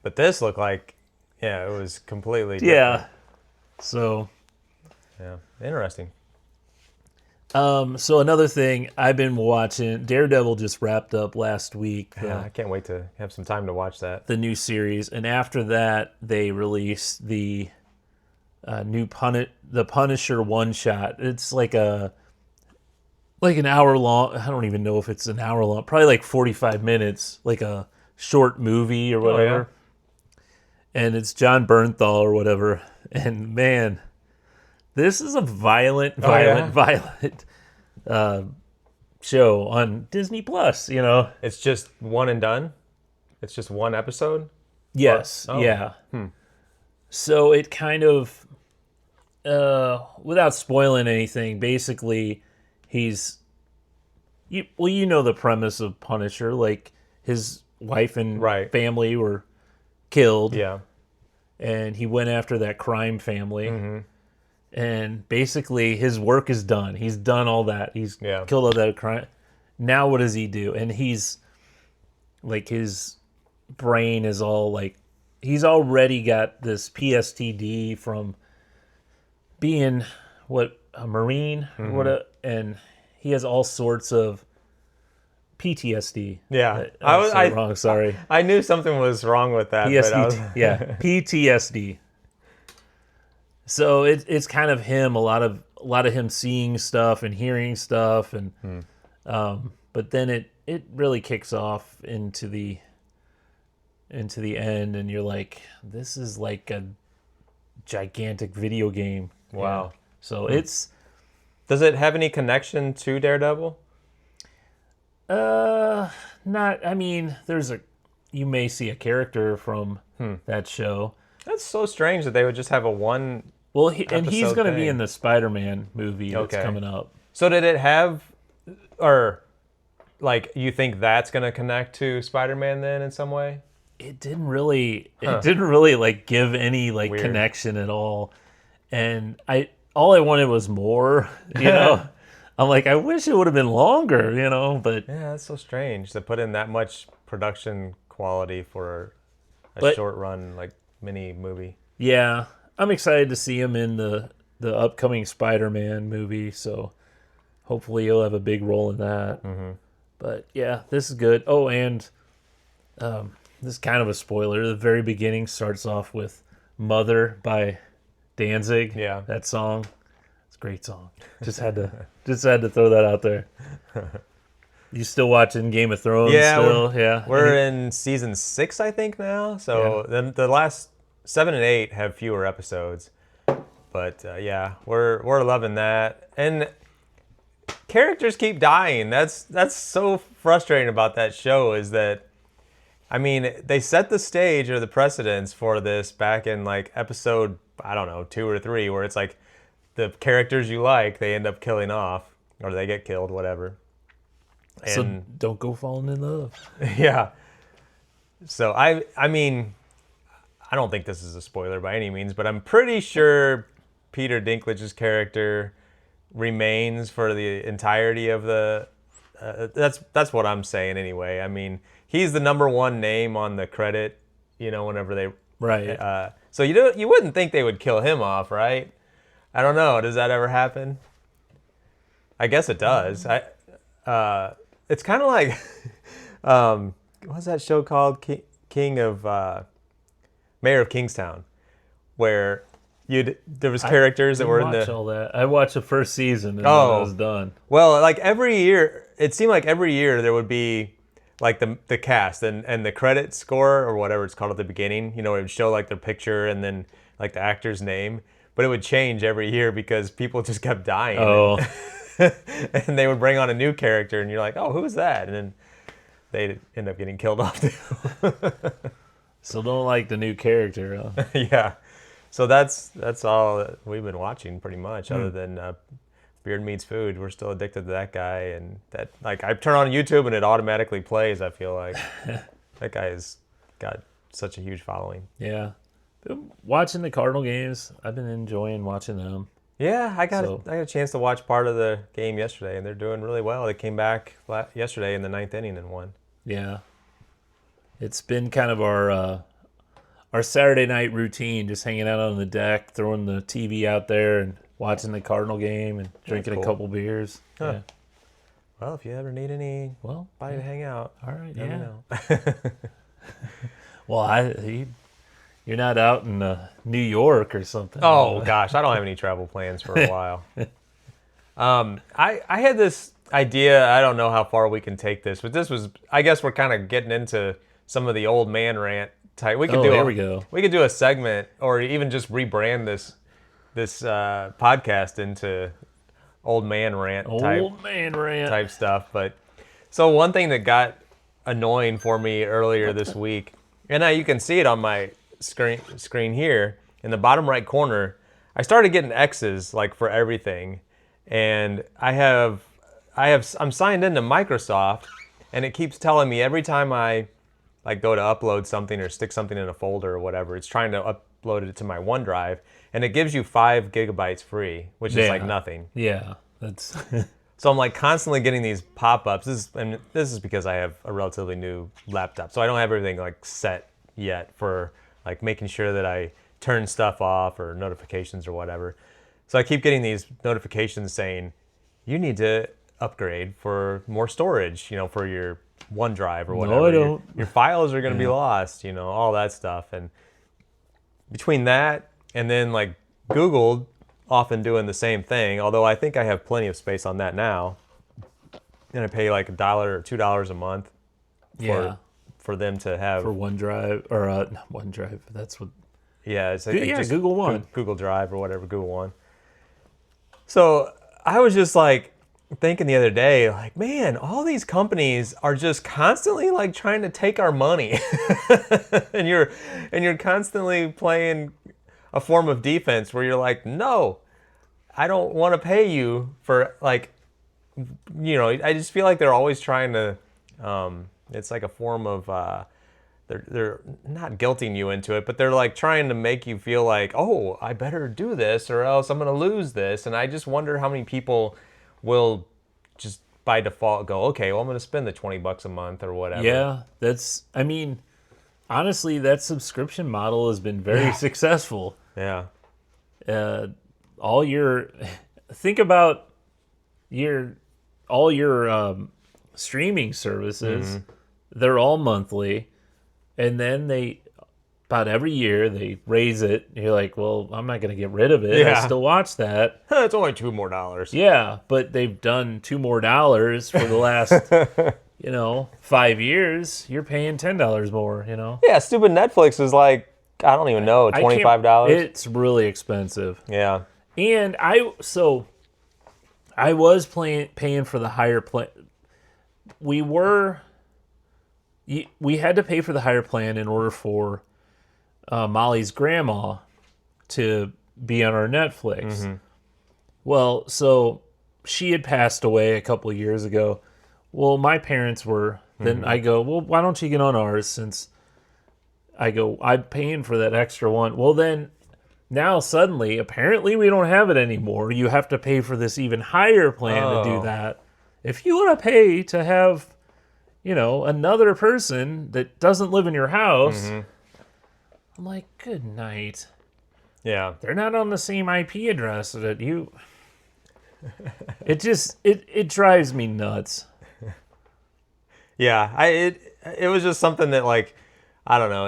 but this looked like, yeah, it was completely different. Yeah. So. Yeah, interesting. So another thing I've been watching, Daredevil just wrapped up last week. Yeah, I can't wait to have some time to watch that. The new series, and after that they released the the Punisher one shot. It's like an hour long. I don't even know if it's an hour long. Probably like 45 minutes, like a short movie or whatever. And it's John Bernthal or whatever. And man, this is a violent show on Disney Plus. It's just one and done? It's just one episode? Yes. Oh. Yeah. So it kind of, without spoiling anything, basically, he's, you know the premise of Punisher, like his wife and Right. family were killed, Yeah. and he went after that crime family, and basically his work is done. He's done all that. He's killed all that crime. Now what does he do? And he's like, his brain is all like, he's already got this PSTD from being a Marine or and he has all sorts of PTSD. Yeah. I was wrong. Sorry. I knew something was wrong with that. But I was... Yeah, PTSD. So it's kind of him. A lot of him seeing stuff and hearing stuff, and but then it really kicks off into the end, and you're like, this is like a gigantic video game. Wow. So it's Does it have any connection to Daredevil? not. I mean, you may see a character from that show. That's so strange that they would just have a one. Well, and he's episode going to be thing. in the Spider-Man movie that's Okay. coming up. So did it have, or like, you think that's going to connect to Spider-Man then in some way? It didn't really like give any like Weird. connection at all, and all I wanted was more. I'm like, I wish it would have been longer. But Yeah, that's so strange to put in that much production quality for a But- short run, like, mini movie. yeah, I'm excited to see him in the upcoming Spider-Man movie. So hopefully he'll have a big role in that. But yeah, this is good. Oh, and this is kind of a spoiler. The very beginning starts off with "Mother" by Danzig. Yeah. That song. It's a great song. Just had to throw that out there. You still watching Game of Thrones? Yeah, still? We're in season 6, I think, now. So then the last 7 and 8 have fewer episodes. But yeah, we're loving that. And characters keep dying. That's so frustrating about that show, is that, I mean, they set the stage or the precedence for this back in like episode, I don't know, 2 or 3, where it's like the characters you like, they end up killing off, or they get killed, whatever. So And don't go falling in love. yeah. So I mean, I don't think this is a spoiler by any means, but I'm pretty sure Peter Dinklage's character remains for the entirety of the. That's what I'm saying anyway. I mean, he's the number one name on the credit. Whenever they Right. So you wouldn't think they would kill him off, right? I don't know. Does that ever happen? I guess it does. It's kind of like, what's that show called? Mayor of Kingstown, where there was characters that were in watch the. all that. I watched the first season and then Oh. I was done. Well, like every year, it seemed like every year there would be like the cast and the credit score or whatever it's called at the beginning. You know, it would show like their picture and then like the actor's name, but it would change every year because people just kept dying. Oh. And they would bring on a new character, and you're like, oh, who's that? And then they'd end up getting killed off too. So don't like the new character, huh? Yeah. So that's all that we've been watching pretty much, other than Beard Meets Food. We're still addicted to that guy, and that like I turn on YouTube and it automatically plays. I feel like that guy has got such a huge following. Yeah. Been watching the Cardinal games. I've been enjoying watching them. Yeah, I got a chance to watch part of the game yesterday, and they're doing really well. They came back yesterday in the 9th inning and won. Yeah. It's been kind of our Saturday night routine, just hanging out on the deck, throwing the TV out there and watching the Cardinal game and drinking a couple beers. Huh. Yeah. Well, if you ever need anybody to hang out, all right, let me yeah. know. Well, you're not out in New York or something. Oh gosh, I don't have any travel plans for a while. I had this idea. I don't know how far we can take this, but this was. I guess we're kind of getting into some of the old man rant type. We could here we go. We could do a segment, or even just rebrand this podcast into old man rant type stuff. But so one thing that got annoying for me earlier this week, and now you can see it on my screen here in the bottom right corner. I started getting X's like for everything, and I'm signed into Microsoft, and it keeps telling me every time I like go to upload something or stick something in a folder or whatever, it's trying to upload it to my OneDrive, and it gives you 5 gigabytes free, which is like nothing. Yeah, that's. So I'm like constantly getting these pop-ups. This is because I have a relatively new laptop, so I don't have everything like set yet for like making sure that I turn stuff off or notifications or whatever. So I keep getting these notifications saying, you need to upgrade for more storage, for your OneDrive or whatever. No, I don't. Your files are going to be lost, all that stuff. And between that and then like Google often doing the same thing, although I think I have plenty of space on that now, and I pay like $1 or $2 a month for them to have for OneDrive or not OneDrive. That's what. Yeah, it's like just Google One, Google Drive or whatever, Google One. So I was just like thinking the other day, like, man, all these companies are just constantly like trying to take our money, and you're constantly playing a form of defense where you're like, no, I don't want to pay you for like, I just feel like they're always trying to. It's like a form of they're not guilting you into it, but they're like trying to make you feel like, oh, I better do this or else I'm going to lose this. And I just wonder how many people will just by default go, okay, well, I'm going to spend the $20 a month or whatever. Yeah, honestly, that subscription model has been very successful. Yeah. Think about all your streaming services. Mm-hmm. They're all monthly, and then about every year they raise it. You're like, well, I'm not going to get rid of it. Yeah. I still watch that. It's only $2 more. Yeah, but they've done $2 more for the last 5 years. You're paying $10 more. Yeah, stupid Netflix is like, I don't even know, $25. It's really expensive. Yeah, and I was paying for the higher plan. We had to pay for the higher plan in order for Molly's grandma to be on our Netflix. Mm-hmm. Well, so she had passed away a couple of years ago. Well, my parents were. Then I go, well, why don't you get on ours since I'm paying for that extra one. Well, then now suddenly, apparently we don't have it anymore. You have to pay for this even higher plan to do that. If you want to pay to have, another person that doesn't live in your house, I'm like, good night. Yeah. They're not on the same IP address that you. It drives me nuts. Yeah, it was just something that like, I don't know,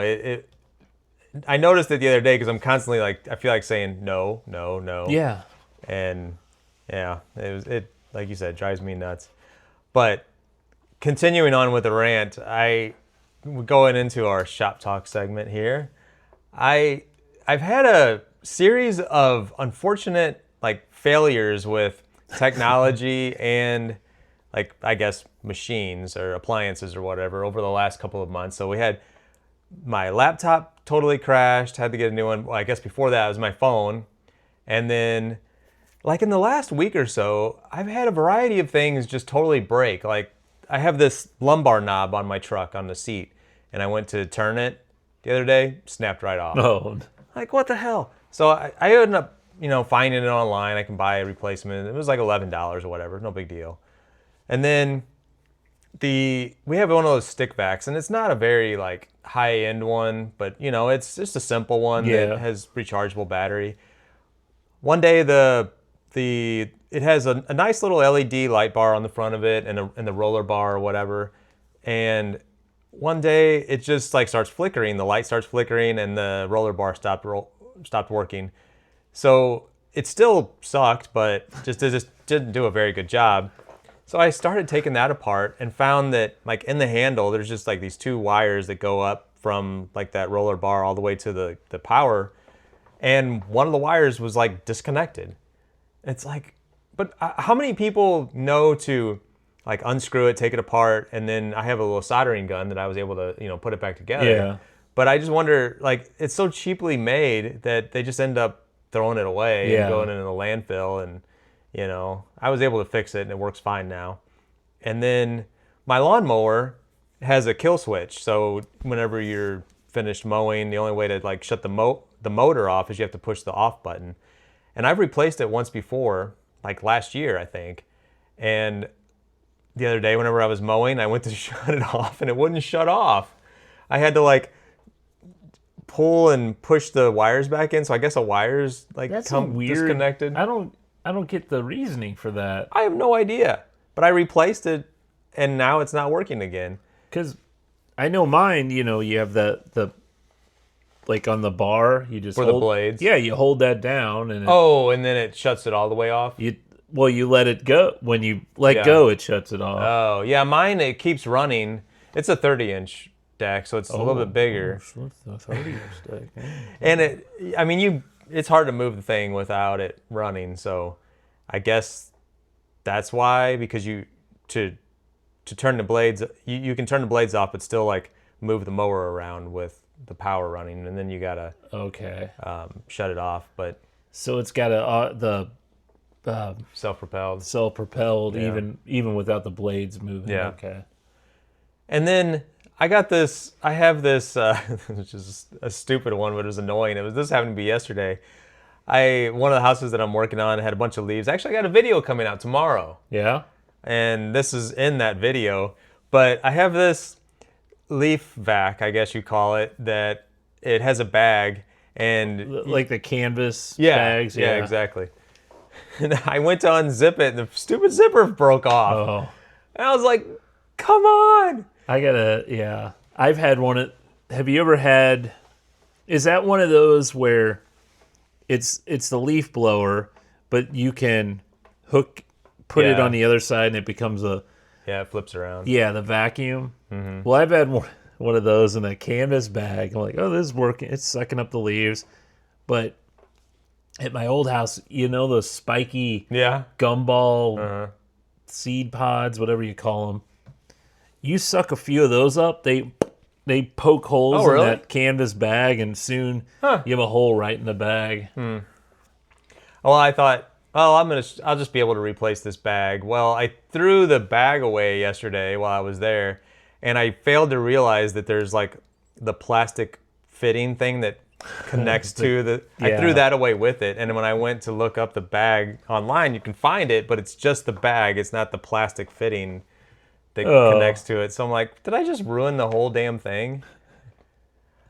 I noticed it the other day because I'm constantly like, I feel like saying no, no, no. Yeah. And yeah, it like you said, drives me nuts. But continuing on with the rant, going into our shop talk segment here. I've had a series of unfortunate like failures with technology and like I guess machines or appliances or whatever over the last couple of months. So we had my laptop totally crashed, had to get a new one. Well, I guess before that it was my phone. And then like in the last week or so, I've had a variety of things just totally break. Like I have this lumbar knob on my truck on the seat and I went to turn it the other day, snapped right off. Oh. Like what the hell? So I ended up, finding it online. I can buy a replacement. It was like $11 or whatever, no big deal. And then we have one of those stick vacs, and it's not a very like high end one, but it's just a simple one that has rechargeable battery. One day it has a nice little LED light bar on the front of it and the roller bar or whatever. And one day it just like starts flickering. The light starts flickering and the roller bar stopped working. So it still sucked, but just didn't do a very good job. So I started taking that apart and found that like in the handle, there's just like these two wires that go up from like that roller bar all the way to the power. And one of the wires was like disconnected. It's like, but how many people know to like unscrew it, take it apart, and then I have a little soldering gun that I was able to, put it back together. Yeah. But I just wonder, like, it's so cheaply made that they just end up throwing it away and going into the landfill. And, I was able to fix it and it works fine now. And then my lawnmower has a kill switch. So whenever you're finished mowing, the only way to like shut the motor off is you have to push the off button. And I've replaced it once before, like last year, I think. And the other day, whenever I was mowing, I went to shut it off and it wouldn't shut off. I had to like pull and push the wires back in. So I guess a wire's like disconnected. I don't get the reasoning for that. I have no idea. But I replaced it and now it's not working again. Because I know mine, you have the like on the bar, you just hold the blades. Yeah, you hold that down and and then it shuts it all the way off. You let it go. When you let go, it shuts it off. Oh, yeah, mine it keeps running. It's a 30-inch deck, so it's a little bit bigger. Oh, it's a 30-inch deck. And it's hard to move the thing without it running. So I guess that's why, because to turn the blades, you can turn the blades off, but still like move the mower around with the power running, and then you gotta shut it off. But so it's got the self-propelled, even without the blades moving. Yeah. Okay. And then I have this, which is a stupid one, but it was annoying. This happened to be yesterday. One of the houses that I'm working on had a bunch of leaves. Actually, I got a video coming out tomorrow. Yeah. And this is in that video. But I have this leaf vac, I guess you call it, that it has a bag and like the canvas bags. Yeah, exactly. And I went to unzip it and the stupid zipper broke off. Oh. And I was like, come on. I've had one. Have you ever had, is that one of those where it's the leaf blower, but you can put it on the other side and it becomes it flips around. Yeah, the vacuum. Mm-hmm. Well, I've had one of those in a canvas bag. I'm like, oh, this is working. It's sucking up the leaves. But at my old house, those spiky gumball seed pods, whatever you call them. You suck a few of those up, they poke holes in that canvas bag, and soon you have a hole right in the bag. Well, I thought, I'll just be able to replace this bag. Well, I threw the bag away yesterday while I was there, and I failed to realize that there's like the plastic fitting thing that connects to the. I threw that away with it, and when I went to look up the bag online, you can find it, but it's just the bag. It's not the plastic fitting that connects to it. So I'm like, did I just ruin the whole damn thing?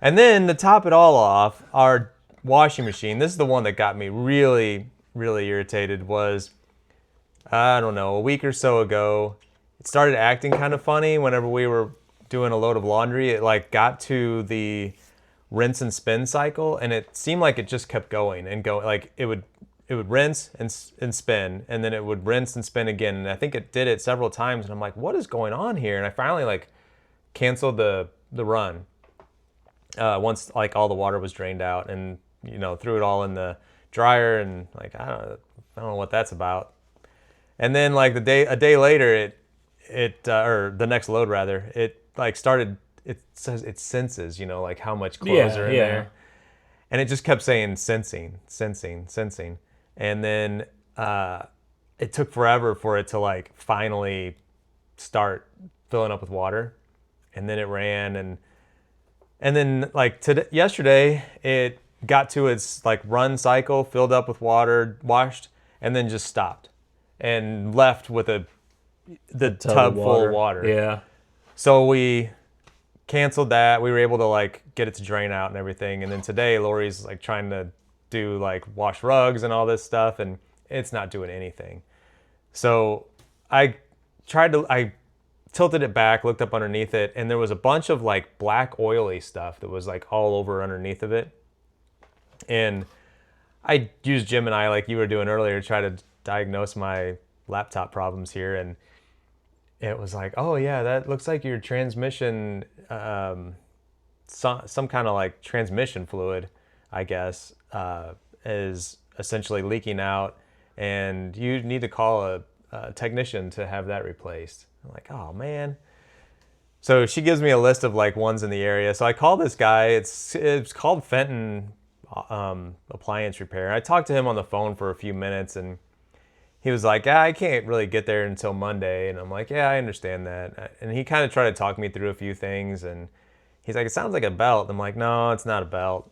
And then to top it all off, our washing machine, this is the one that got me really, really irritated, was, I don't know, a week or so ago, it started acting kind of funny whenever we were doing a load of laundry. It like got to the rinse and spin cycle, and it seemed like it just kept going and going. Like it would rinse and spin, and then it would rinse and spin again. And I think it did it several times, and I'm like, what is going on here? And I finally like canceled the run once like all the water was drained out, and threw it all in the dryer, and like I don't know what that's about. And then like a day later, or the next load rather, it like started. It says it senses, like how much clothes are in there, and it just kept saying sensing, and then it took forever for it to like finally start filling up with water, and then it ran, and then like yesterday it got to its like run cycle, filled up with water, washed, and then just stopped and left with the tub full of water. Yeah. So we canceled that. We were able to like get it to drain out and everything. And then today Lori's like trying to do like wash rugs and all this stuff, and it's not doing anything. So I tilted it back, looked up underneath it, and there was a bunch of like black oily stuff that was like all over underneath of it. And I used Gemini like you were doing earlier to try to diagnose my laptop problems here, and it was like, oh yeah, that looks like your transmission, some kind of like transmission fluid, I guess, is essentially leaking out, and you need to call a technician to have that replaced. I'm like, oh man. So she gives me a list of like ones in the area. So I call this guy. It's called Fenton Appliance Repair. I talked to him on the phone for a few minutes, and he was like, yeah, I can't really get there until Monday. And I'm like, yeah, I understand that. And he kind of tried to talk me through a few things. And he's like, it sounds like a belt. I'm like, no, it's not a belt.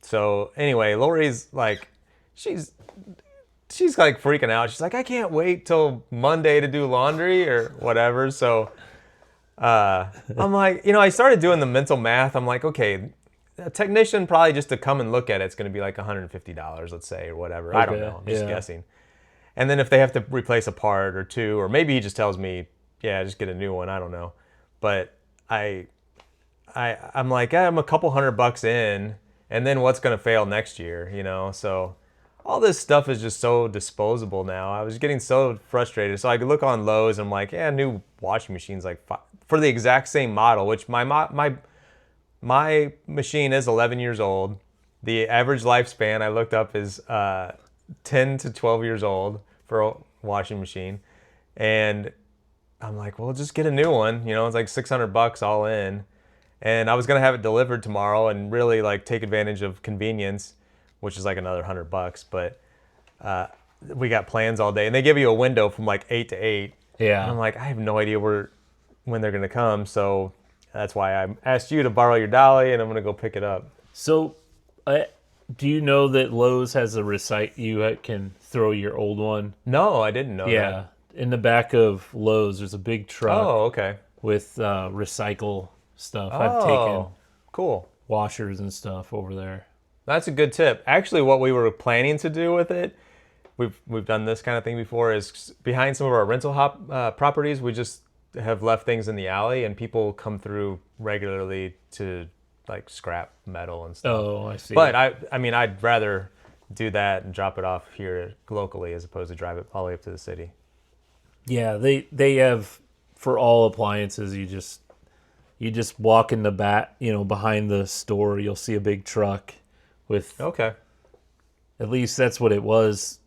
So anyway, Lori's like, she's like freaking out. She's like, I can't wait till Monday to do laundry or whatever. So I'm like, I started doing the mental math. I'm like, okay, a technician probably just to come and look at it's going to be like $150, let's say, or whatever. Okay, I don't know. I'm just guessing. And then if they have to replace a part or two, or maybe he just tells me, yeah, just get a new one. I don't know. But I'm like, yeah, I'm a couple $100 in, and then what's going to fail next year, So all this stuff is just so disposable now. I was getting so frustrated. So I could look on Lowe's, and I'm like, yeah, new washing machine's like for the exact same model, which my machine is 11 years old. The average lifespan I looked up is 10 to 12 years old for a washing machine. And I'm like, well, just get a new one. It's like $600 all in. And I was going to have it delivered tomorrow and really like take advantage of convenience, which is like another $100. But we got plans all day, and they give you a window from like 8 to 8. Yeah. And I'm like, I have no idea when they're going to come. So that's why I asked you to borrow your dolly, and I'm going to go pick it up. So do you know that Lowe's has a recycle? You can throw your old one. No, I didn't know that. Yeah, in the back of Lowe's, there's a big truck. Oh, okay. With recycle stuff. Oh, I've taken cool washers and stuff over there. That's a good tip. Actually, what we were planning to do with it, we've done this kind of thing before, is behind some of our rental properties, we just have left things in the alley, and people come through regularly to like scrap metal and stuff. Oh, I see. But I mean, I'd rather do that and drop it off here locally as opposed to drive it all the way up to the city. Yeah, they have for all appliances. You just walk in the back, behind the store. You'll see a big truck with. Okay. At least that's what it was.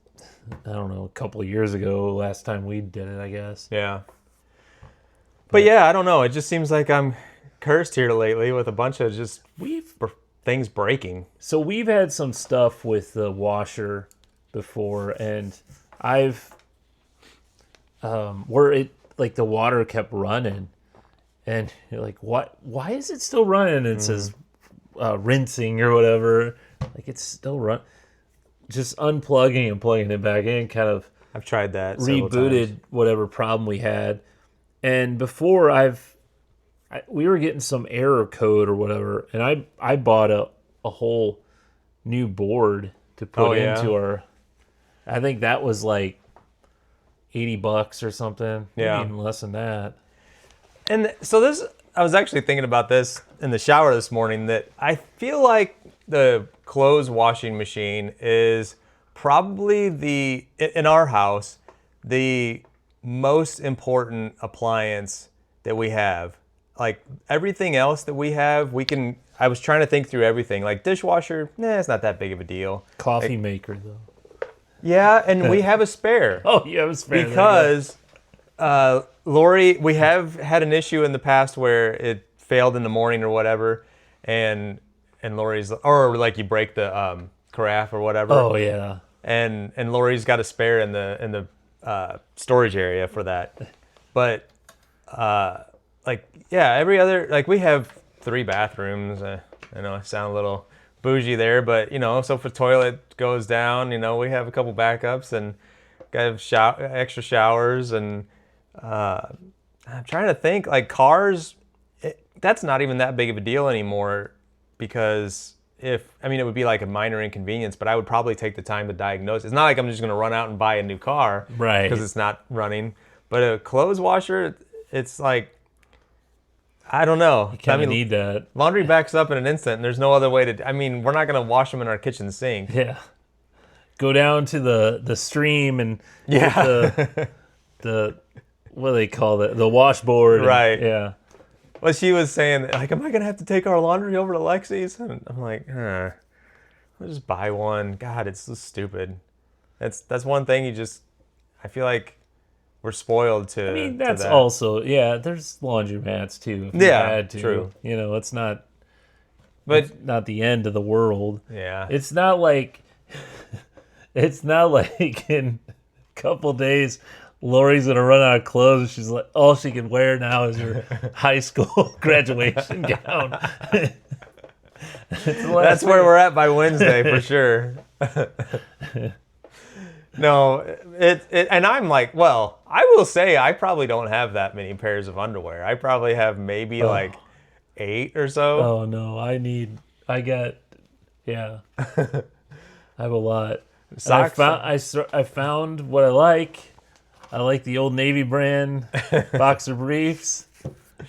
I don't know, a couple of years ago. Last time we did it, I guess. Yeah. But yeah, I don't know. It just seems like I'm cursed here lately with a bunch of just things breaking. So we've had some stuff with the washer before, and I've where it like the water kept running, and you're like, what? Why is it still running? And it says rinsing or whatever. Like it's still run. Just unplugging and plugging it back in kind of. I've tried that. Rebooted whatever problem we had, and before we were getting some error code or whatever, and I bought a whole new board to put into our. I think that was like $80 or something. Yeah, even less than that. And so this, I was actually thinking about this in the shower this morning, that I feel like the clothes washing machine is probably in our house, the most important appliance that we have. Like everything else that we have, I was trying to think through everything. Like dishwasher, it's not that big of a deal. Coffee maker, though. Yeah, and we have a spare. Oh, you have a spare. Because Lori, we have had an issue in the past where it failed in the morning or whatever, and Lori's, or like you break the carafe or whatever. Oh yeah. And Lori's got a spare in the storage area for that. But every other, like we have 3 bathrooms. I know I sound a little bougie there, but so if a toilet goes down, we have a couple backups and got extra showers. And I'm trying to think, like cars, that's not even that big of a deal anymore, because it would be like a minor inconvenience, but I would probably take the time to diagnose. It's not like I'm just going to run out and buy a new car, right? Because it's not running. But a clothes washer, it's like, I don't know. You kind of need that. Laundry backs up in an instant, and there's no other way to. We're not going to wash them in our kitchen sink. Yeah. Go down to the stream and get the what do they call it? The washboard. Right. Yeah. Well, she was saying, like, am I going to have to take our laundry over to Lexi's? And I'm like, I'll just buy one. God, it's so stupid. That's one thing I feel like we're spoiled to. That's to that. also, there's laundromats too. If you had to. True. It's not, but it's not the end of the world. Yeah. It's not like in a couple days, Lori's gonna run out of clothes. She's like, all she can wear now is her high school graduation gown. That's where we're at by Wednesday for sure. No, and I'm like, well, I will say I probably don't have that many pairs of underwear. I probably have maybe like 8 or so. Oh no, I have a lot. Socks. I found what I like. I like the Old Navy brand boxer briefs.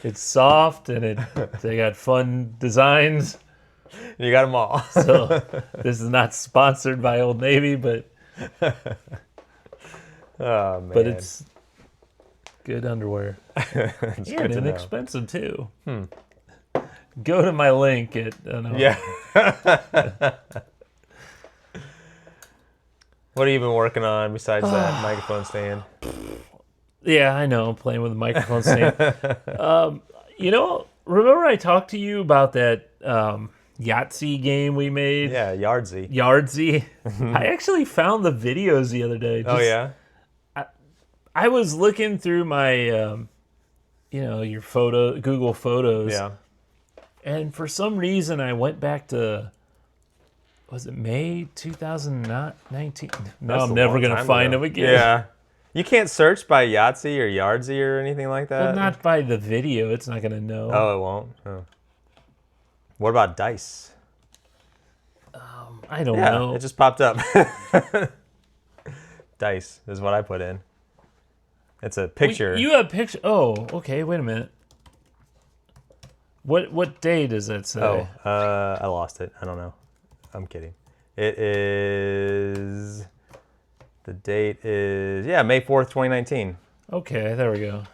It's soft and they got fun designs. You got them all. So this is not sponsored by Old Navy, but oh man. But it's good underwear. It's and good to know. inexpensive too. Go to my link at What have you been working on besides that microphone stand? Yeah, I know. I'm playing with a microphone stand. Remember I talked to you about that Yardzee game we made? Yeah, Yardzee. Yardzee. I actually found the videos the other day. Oh, yeah? I was looking through my, your Google Photos. Yeah. And for some reason, I went back to, was it May 2019? No, I'm never going to find them again. Yeah. You can't search by Yahtzee or Yardzee or anything like that? But not by the video. It's not going to know. Oh, it won't? Oh. What about Dice? I don't know. It just popped up. Dice is what I put in. It's a picture. You have picture. Oh, okay. Wait a minute. What day does that say? Oh, I lost it. I don't know. I'm kidding. It is. The date is May 4th, 2019. Okay, there we go.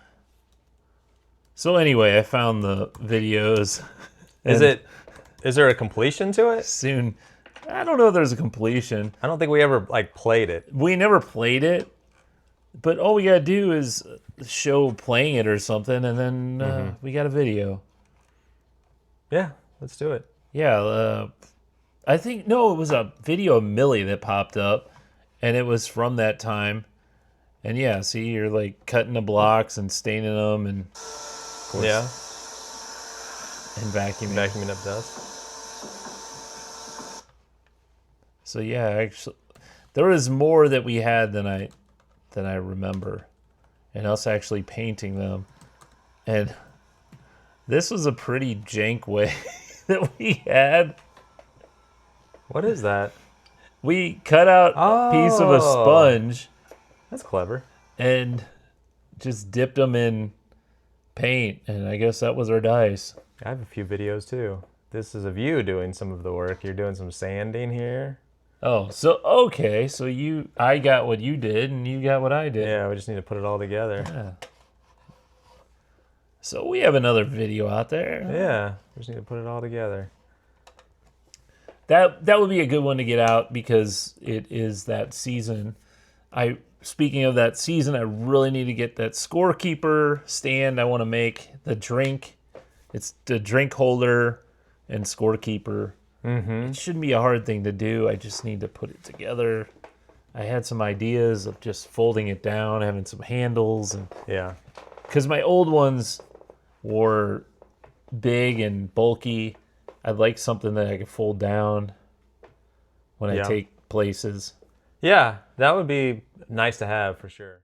So anyway, I found the videos. Is there a completion to it? Soon. I don't know if there's a completion. I don't think we ever played it. We never played it, but all we gotta do is show playing it or something, and then we got a video. Yeah, let's do it. Yeah, I think, no, it was a video of Millie that popped up, and it was from that time. And yeah, see, you're like cutting the blocks and staining them, and of course, yeah, and vacuuming up dust. So yeah, actually, there was more that we had than I remember, and us actually painting them. And this was a pretty jank way that we had. What is that? We cut out a piece of a sponge. That's clever. And just dipped them in paint, and I guess that was our dice. I have a few videos too. This is of you doing some of the work. You're doing some sanding here. Oh, so okay, so I got what you did, and you got what I did. Yeah, we just need to put it all together. Yeah. So we have another video out there. Yeah, we just need to put it all together. That would be a good one to get out because it is that season. Speaking of that season, I really need to get that Scorekeeper stand. I want to make the drink. It's the drink holder and Scorekeeper. Mm-hmm. It shouldn't be a hard thing to do. I just need to put it together. I had some ideas of just folding it down, having some handles, and Yeah. because my old ones were big and bulky. I'd like something that I could fold down when I take places. Yeah, that would be nice to have for sure.